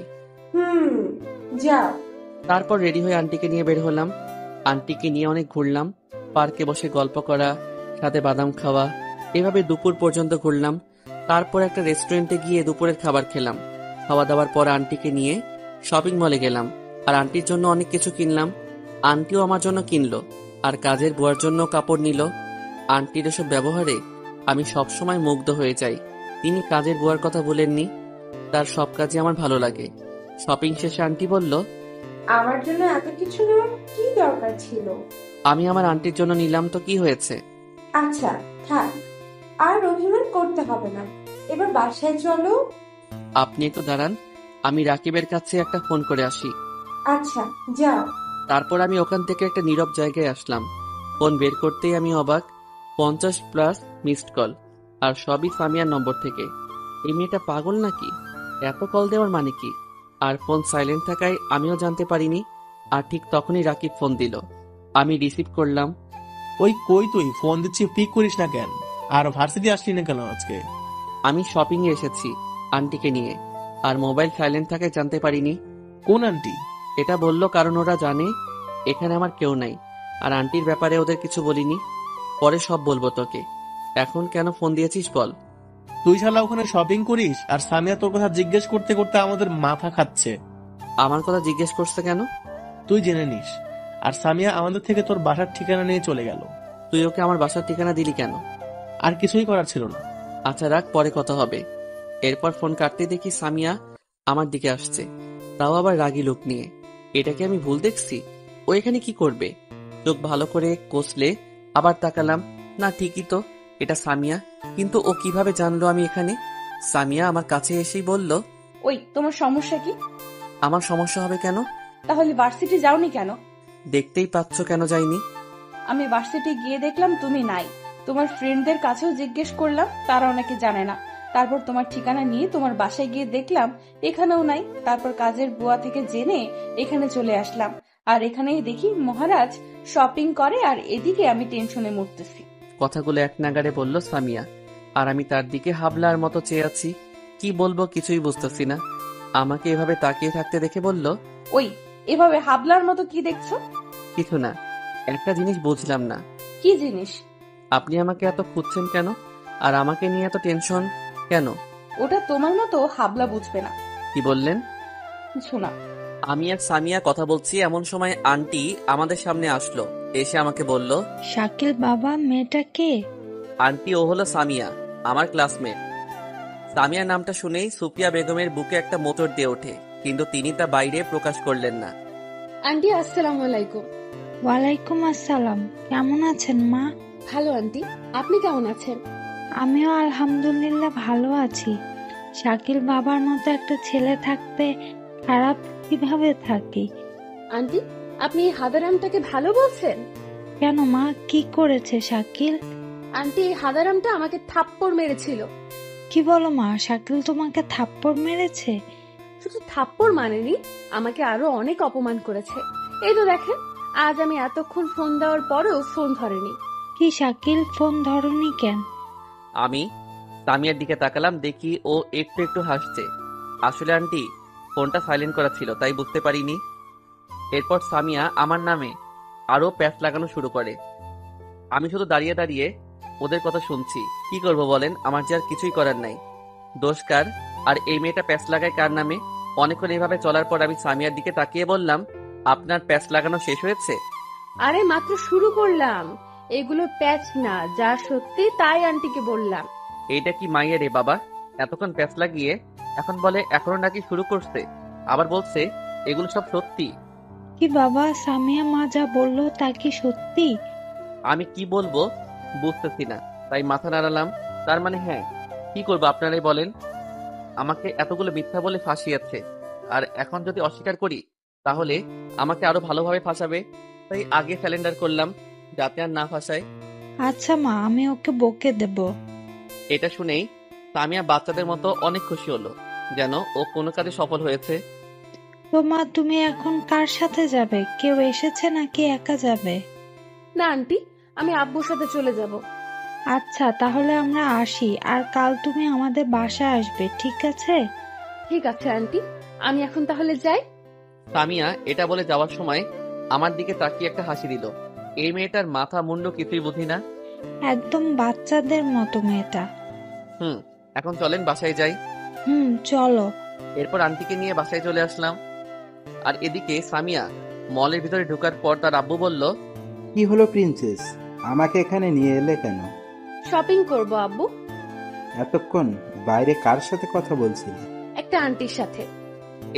যাও। তারপর রেডি হয়ে আন্টিকে নিয়ে বের হলাম। আন্টিকে নিয়ে অনেক ঘুরলাম, পার্কে বসে গল্প করা, সাথে বাদাম খাওয়া, এভাবে দুপুর পর্যন্ত ঘুরলাম। তারপর একটা রেস্টুরেন্টে গিয়ে দুপুরের খাবার খেলাম। খাওয়া দাওয়ার পর আন্টিকে নিয়ে শপিং মলে গেলাম, আর আন্টির জন্য অনেক কিছু কিনলাম। আন্টিও আমার জন্য কিনলো, আর কাজের বুয়ার জন্য কাপড় নিল। আন্টির এসব ব্যবহারে আমি সবসময় মুগ্ধ হয়ে যাই। তিনি কাজের বুয়ার কথা বলেননি, তার সব কাজে আমার ভালো লাগে। শপিং শেষে আন্টি বলল, আমার জন্য এত কিছু নেওয়ার কি দরকার ছিল? আমি আমার আন্টির জন্য নিলাম তো কি হয়েছে। আচ্ছা থাক, আর অভিমান করতে হবে না, এবার বাসায় চলো। আপনি একটু দাঁড়ান, আমি রাকিবের কাছে একটা ফোন করে আসি। আচ্ছা যাও। তারপর আমি ওখান থেকে একটা নীরব জায়গায় আসলাম। ফোন বের করতেই আমি অবাক, 50+ মিসড কল, আর সবই সামিয়ার নম্বর থেকে। এই মেয়েটা পাগল নাকি? এত কল দেওয়ার মানে কি? আর ফোন সাইলেন্ট থাকায় আমিও জানতে পারিনি। আর ঠিক তখনই রাকিব ফোন দিল, আমি রিসিভ করলাম। ওই কই তুই, ফোন দিচ্ছি পিক করিস না কেন? আর ভার্সিটি আসলি না কেন আজকে? আমি শপিং এ এসেছি আন্টিকে নিয়ে, আর মোবাইল সাইলেন্ট থাকায় জানতে পারিনি। কোন আন্টি? এটা বললো কারণ ওরা জানে এখানে আমার কেউ নাই, আর আন্টির ব্যাপারে ওদের কিছু বলিনি। পরে সব বলবো তোকে। এখন কেন ফোন দিয়েছিস বল? তুই শালা ওখানে শপিং করিস, আর সামিয়া তোর কথা জিজ্ঞেস করতে করতে আমাদের মাথা খাচ্ছে। আমার কথা জিজ্ঞেস করছে কেন? তুই জেনে নিস। আর সামিয়া আমাদের থেকে তোর বাসার ঠিকানা নিয়ে চলে গেল। তুই ওকে আমার বাসার ঠিকানা দিলি কেন? আর কিছুই করার ছিল না। আচ্ছা রাখ, পরে কথা হবে। এরপর ফোন কাটতে দেখি সামিয়া আমার দিকে আসছে, তাও আবার রাগী লোক নিয়ে। এটাকে আমি ভুল দেখছি? ও এখানে কি করবে? চোখ ভালো করে কষলে আবার তাকালাম, না ঠিকই তো, এটা সামিয়া। কিন্তু ও কিভাবে জানলো আমি এখানে? সামিয়া আমার কাছে এসেই বলল, ওই তোমার সমস্যা কি? আমার সমস্যা হবে কেন? তাহলে ভার্সিটি যাওনি কেন? দেখতেই পাচ্ছ কেন যাইনি। আমি ভার্সিটি গিয়ে দেখলাম তুমি নাই, তো তোমার ফ্রেন্ডদের কাছেও জিজ্ঞেস করলাম, তারা অনেকে জানে না। তারপর তোমার ঠিকানা নিয়ে তোমার বাসায় গিয়ে দেখলাম এখানেও নাই। তারপর কাজের বুয়া থেকে জেনে এখানে চলে আসলাম, আর এখানেই দেখি মহারাজ শপিং করে, আর এদিকে আমি টেনশনে মরতেছি। কথাগুলো এক নাগাড়ে বলল সামিয়া, আর আমি তার দিকে হাবলার মতো চেয়ে আছি। কি বলবো কিছুই বুঝতেছি না। আমাকে এভাবে তাকিয়ে থাকতে দেখে বলল, ওই এভাবে হাবলার মতো কি দেখছো? কিছু না, একটা জিনিস বুঝলাম না। কি জিনিস? আপনি আমাকে এত খুঁজছেন কেন, আর আমাকে নিয়ে এত টেনশন কেন? ওটা তোমার মতো হাবলা বুঝবে না। কি বললেন? কিছু না। আমি আর সামিয়া কথা বলছি, এমন সময় আন্টি আমাদের সামনে আসলো। এসে আমাকে বলল, শাকিল বাবা, মেয়েটা কে? আন্টি, ও হলো সামিয়া, আমার ক্লাসমেট। সামিয়ার নামটা শুনেই সুফিয়া বেগমের বুকে একটা মোটর দিয়ে ওঠে, কিন্তু তিনি তা বাইরে প্রকাশ করলেন না। আন্টি আসসালামু আলাইকুম। ওয়ালাইকুম আসসালাম। কেমন আছেন মা? ভালো আন্টি, আপনি কেমন আছেন? আমিও আলহামদুলিল্লাহ ভালো আছি। শাকিল বাবার মতো একটা ছেলে থাকতে খারাপ কিভাবে থাকি? আন্টি, আপনি হাদারামটাকে ভালো বলছেন? কেন মা, কি করেছে শাকিল? আন্টি, হাদারামটা আমাকে থাপ্পড় মেরেছিল। কি বলো মা, শাকিল তোমাকে থাপ্পড় মেরেছে? শুধু থাপ্পড় মানেনি, আমাকে আরো অনেক অপমান করেছে। এই তো দেখেন, আজ আমি এতক্ষণ ফোন দেওয়ার পরেও ফোন ধরেনি। কি শাকিল, ফোন ধরনি কেন? আমি সামিয়ার দিকে তাকালাম, দেখি ও একটু একটু হাসছে। আসলে আন্টি, ফোনটা সাইলেন্ট করা ছিল, তাই বুঝতে পারিনি। এরপর সামিয়া আমার নামে আরো প্যাচ লাগানো শুরু করে। আমি শুধু দাঁড়িয়ে দাঁড়িয়ে ওদের কথা শুনছি। কি করব বলেন, আমার যে আর কিছুই করার নাই। দোষ কার? আর এই মেয়েটা প্যাচ লাগায় কার নামে? অনেকক্ষণ এইভাবে চলার পর আমি সামিয়ার দিকে তাকিয়ে বললাম, আপনার প্যাচ লাগানো শেষ হয়েছে? আরে মাত্র শুরু করলাম, এগুলো প্যাচ না, যা সত্যি তাই আন্টিকে বললাম। এইটা কি মাইয়া রে বাবা, এতক্ষণ প্যাচ লাগিয়ে এখন বলে এখনো নাকি শুরু করছে, আবার বলছে এগুলো সব সত্যি। কি বাবা, সামিয়া মা যা বললো তা কি সত্যি? আমি কি বলবো বুঝতেছি না, তাই মাথা নাড়ালাম। তার মানে হ্যাঁ, কি করবো আপনারাই বলেন। আমাকে এতগুলো মিথ্যা বলে ফাঁসিয়েছে, আর এখন যদি অস্বীকার করি তাহলে আমাকে আরো ভালোভাবে ফাঁসাবে। তাই আগে স্যালেন্ডার করলাম, যাতে আর না ফাঁসায়। আচ্ছা মা, আমি ওকে বকে দেব। এটা শুনেই সামিয়া বাচ্চাদের মতো অনেক খুশি হলো, যেন ও কোনো কাজে সফল হয়েছে। তো মা, তুমি এখন কার সাথে যাবে? কেউ এসেছে নাকি একা যাবে? না আন্টি, আমি আব্বুর সাথে চলে যাব। আচ্ছা, তাহলে আমরা আসি, আর কাল তুমি আমাদের বাসায় আসবে, ঠিক আছে? ঠিক আছে আন্টি, আমি এখন তাহলে যাই। সামিয়া এটা বলে যাওয়ার সময় আমার দিকে তাকিয়ে একটা হাসি দিল। এই মেয়েটার মাথা মুন্ড কিছুই বুঝি না। একদম বাচ্চাদের মতো মেয়েটা। এখন চলেন বাসায় যাই। চলো। এরপর আন্টিকে নিয়ে বাসায় চলে আসলাম। আর এদিকে সামিয়া মলের ভিতরে ঢোকার পর তার আব্বু বলল, কি হলো প্রিন্সেস, আমাকে এখানে নিয়ে এলে কেন? শপিং করব আব্বু। এতক্ষণ বাইরে কার সাথে কথা বলছিলে? একটা আন্টির সাথে।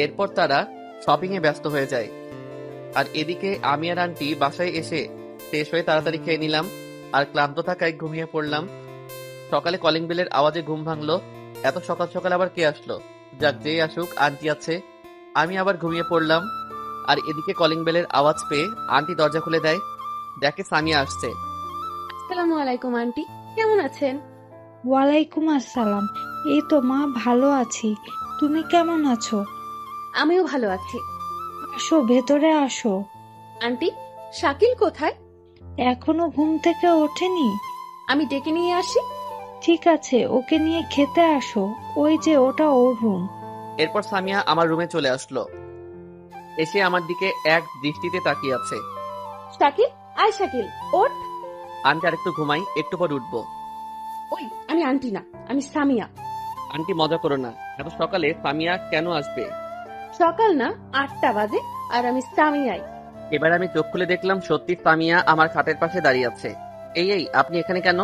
এরপর তারা শপিং এ ব্যস্ত হয়ে যায়। আর এদিকে আমি আর আন্টি বাসায় এসে শেষ হয়ে তাড়াতাড়ি খেয়ে নিলাম, আর ক্লান্ত থাকায় ঘুমিয়ে পড়লাম। সকালে কলিং বেলের আওয়াজে ঘুম ভাঙলো। এত সকাল সকাল আবার কে আসলো? যাক, যেই আসুক, আন্টি আছে। আমি আবার ঘুমিয়ে পড়লাম। আর এদিকে কলিং বেলের আওয়াজ পেয়ে আন্টি দরজা খুলে দেয়, দেখে সামিয়া আসছে। আসসালামু আলাইকুম আন্টি, কেমন আছেন? ওয়ালাইকুম আসসালাম। এই তো মা, ভালো আছি। তুমি কেমন আছো? আমিও ভালো আছি। আসো, ভেতরে আসো। আন্টি, শাকিল কোথায়? এখনো ঘুম থেকে ওঠেনি? আমি ডেকে নিয়ে আসি। ঠিক আছে, ওকে নিয়ে খেতে আসো। ওই যে ওটা ওর রুম। এরপর সামিয়া আমার রুমে চলে আসলো, এসে আমার দিকে এক দৃষ্টিতে তাকিয়ে আছে। শাকিল, আয় শাকিল, ওঠ। আমি আর একটু ঘুমাই, একটু পর উঠবো। ওই, আমি আন্টি না, আমি সামিয়া। আন্টি মজা করো না, এত সকালে সামিয়া কেন আসবে? সকাল না, 8টা বাজে, আর আমি সামিয়াই। এবার আমি চোখ খুলে দেখলাম সত্যি সামিয়া আমার খাটের পাশে দাঁড়িয়ে আছে। এই এই, আপনি এখানে কেন?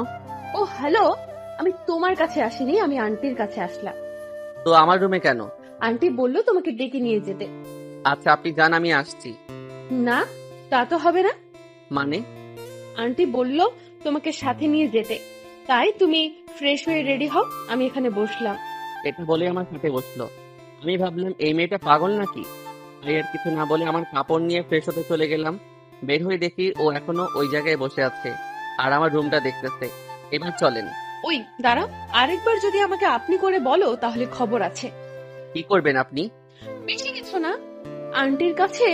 ও হ্যালো, আমি তোমার কাছে আসিনি, আমি আন্টির কাছে আসলাম। তো আমার রুমে কেন? আন্টি বললো তোমাকে ডেকে নিয়ে যেতে। আচ্ছা, আপনি যান, আমি আসছি। না, তা তো হবে না। মানে? আন্টি বললো তোমাকে সাথে নিয়ে যেতে, তাই তুমি ফ্রেশ হয়ে রেডি হও, আমি এখানে বসলাম। এটা বলে আমার সাথে বসলো। আমি ভাবলাম এই মেয়েটা পাগল নাকি, তাই আর কিছু না বলে আমার কাপড় নিয়ে ফ্রেশ হতে চলে গেলাম। বের হয়ে দেখি ও এখনো ওই জায়গায় বসে আছে আর আমার রুমটা দেখতেছে। এবার চলেন। ওই দাঁড়াও, আরেকবার যদি আমাকে আপনি করে বলো তাহলে খবর আছে। কি করবেন আপনি? বেশি কিছু না, আন্টির কাছে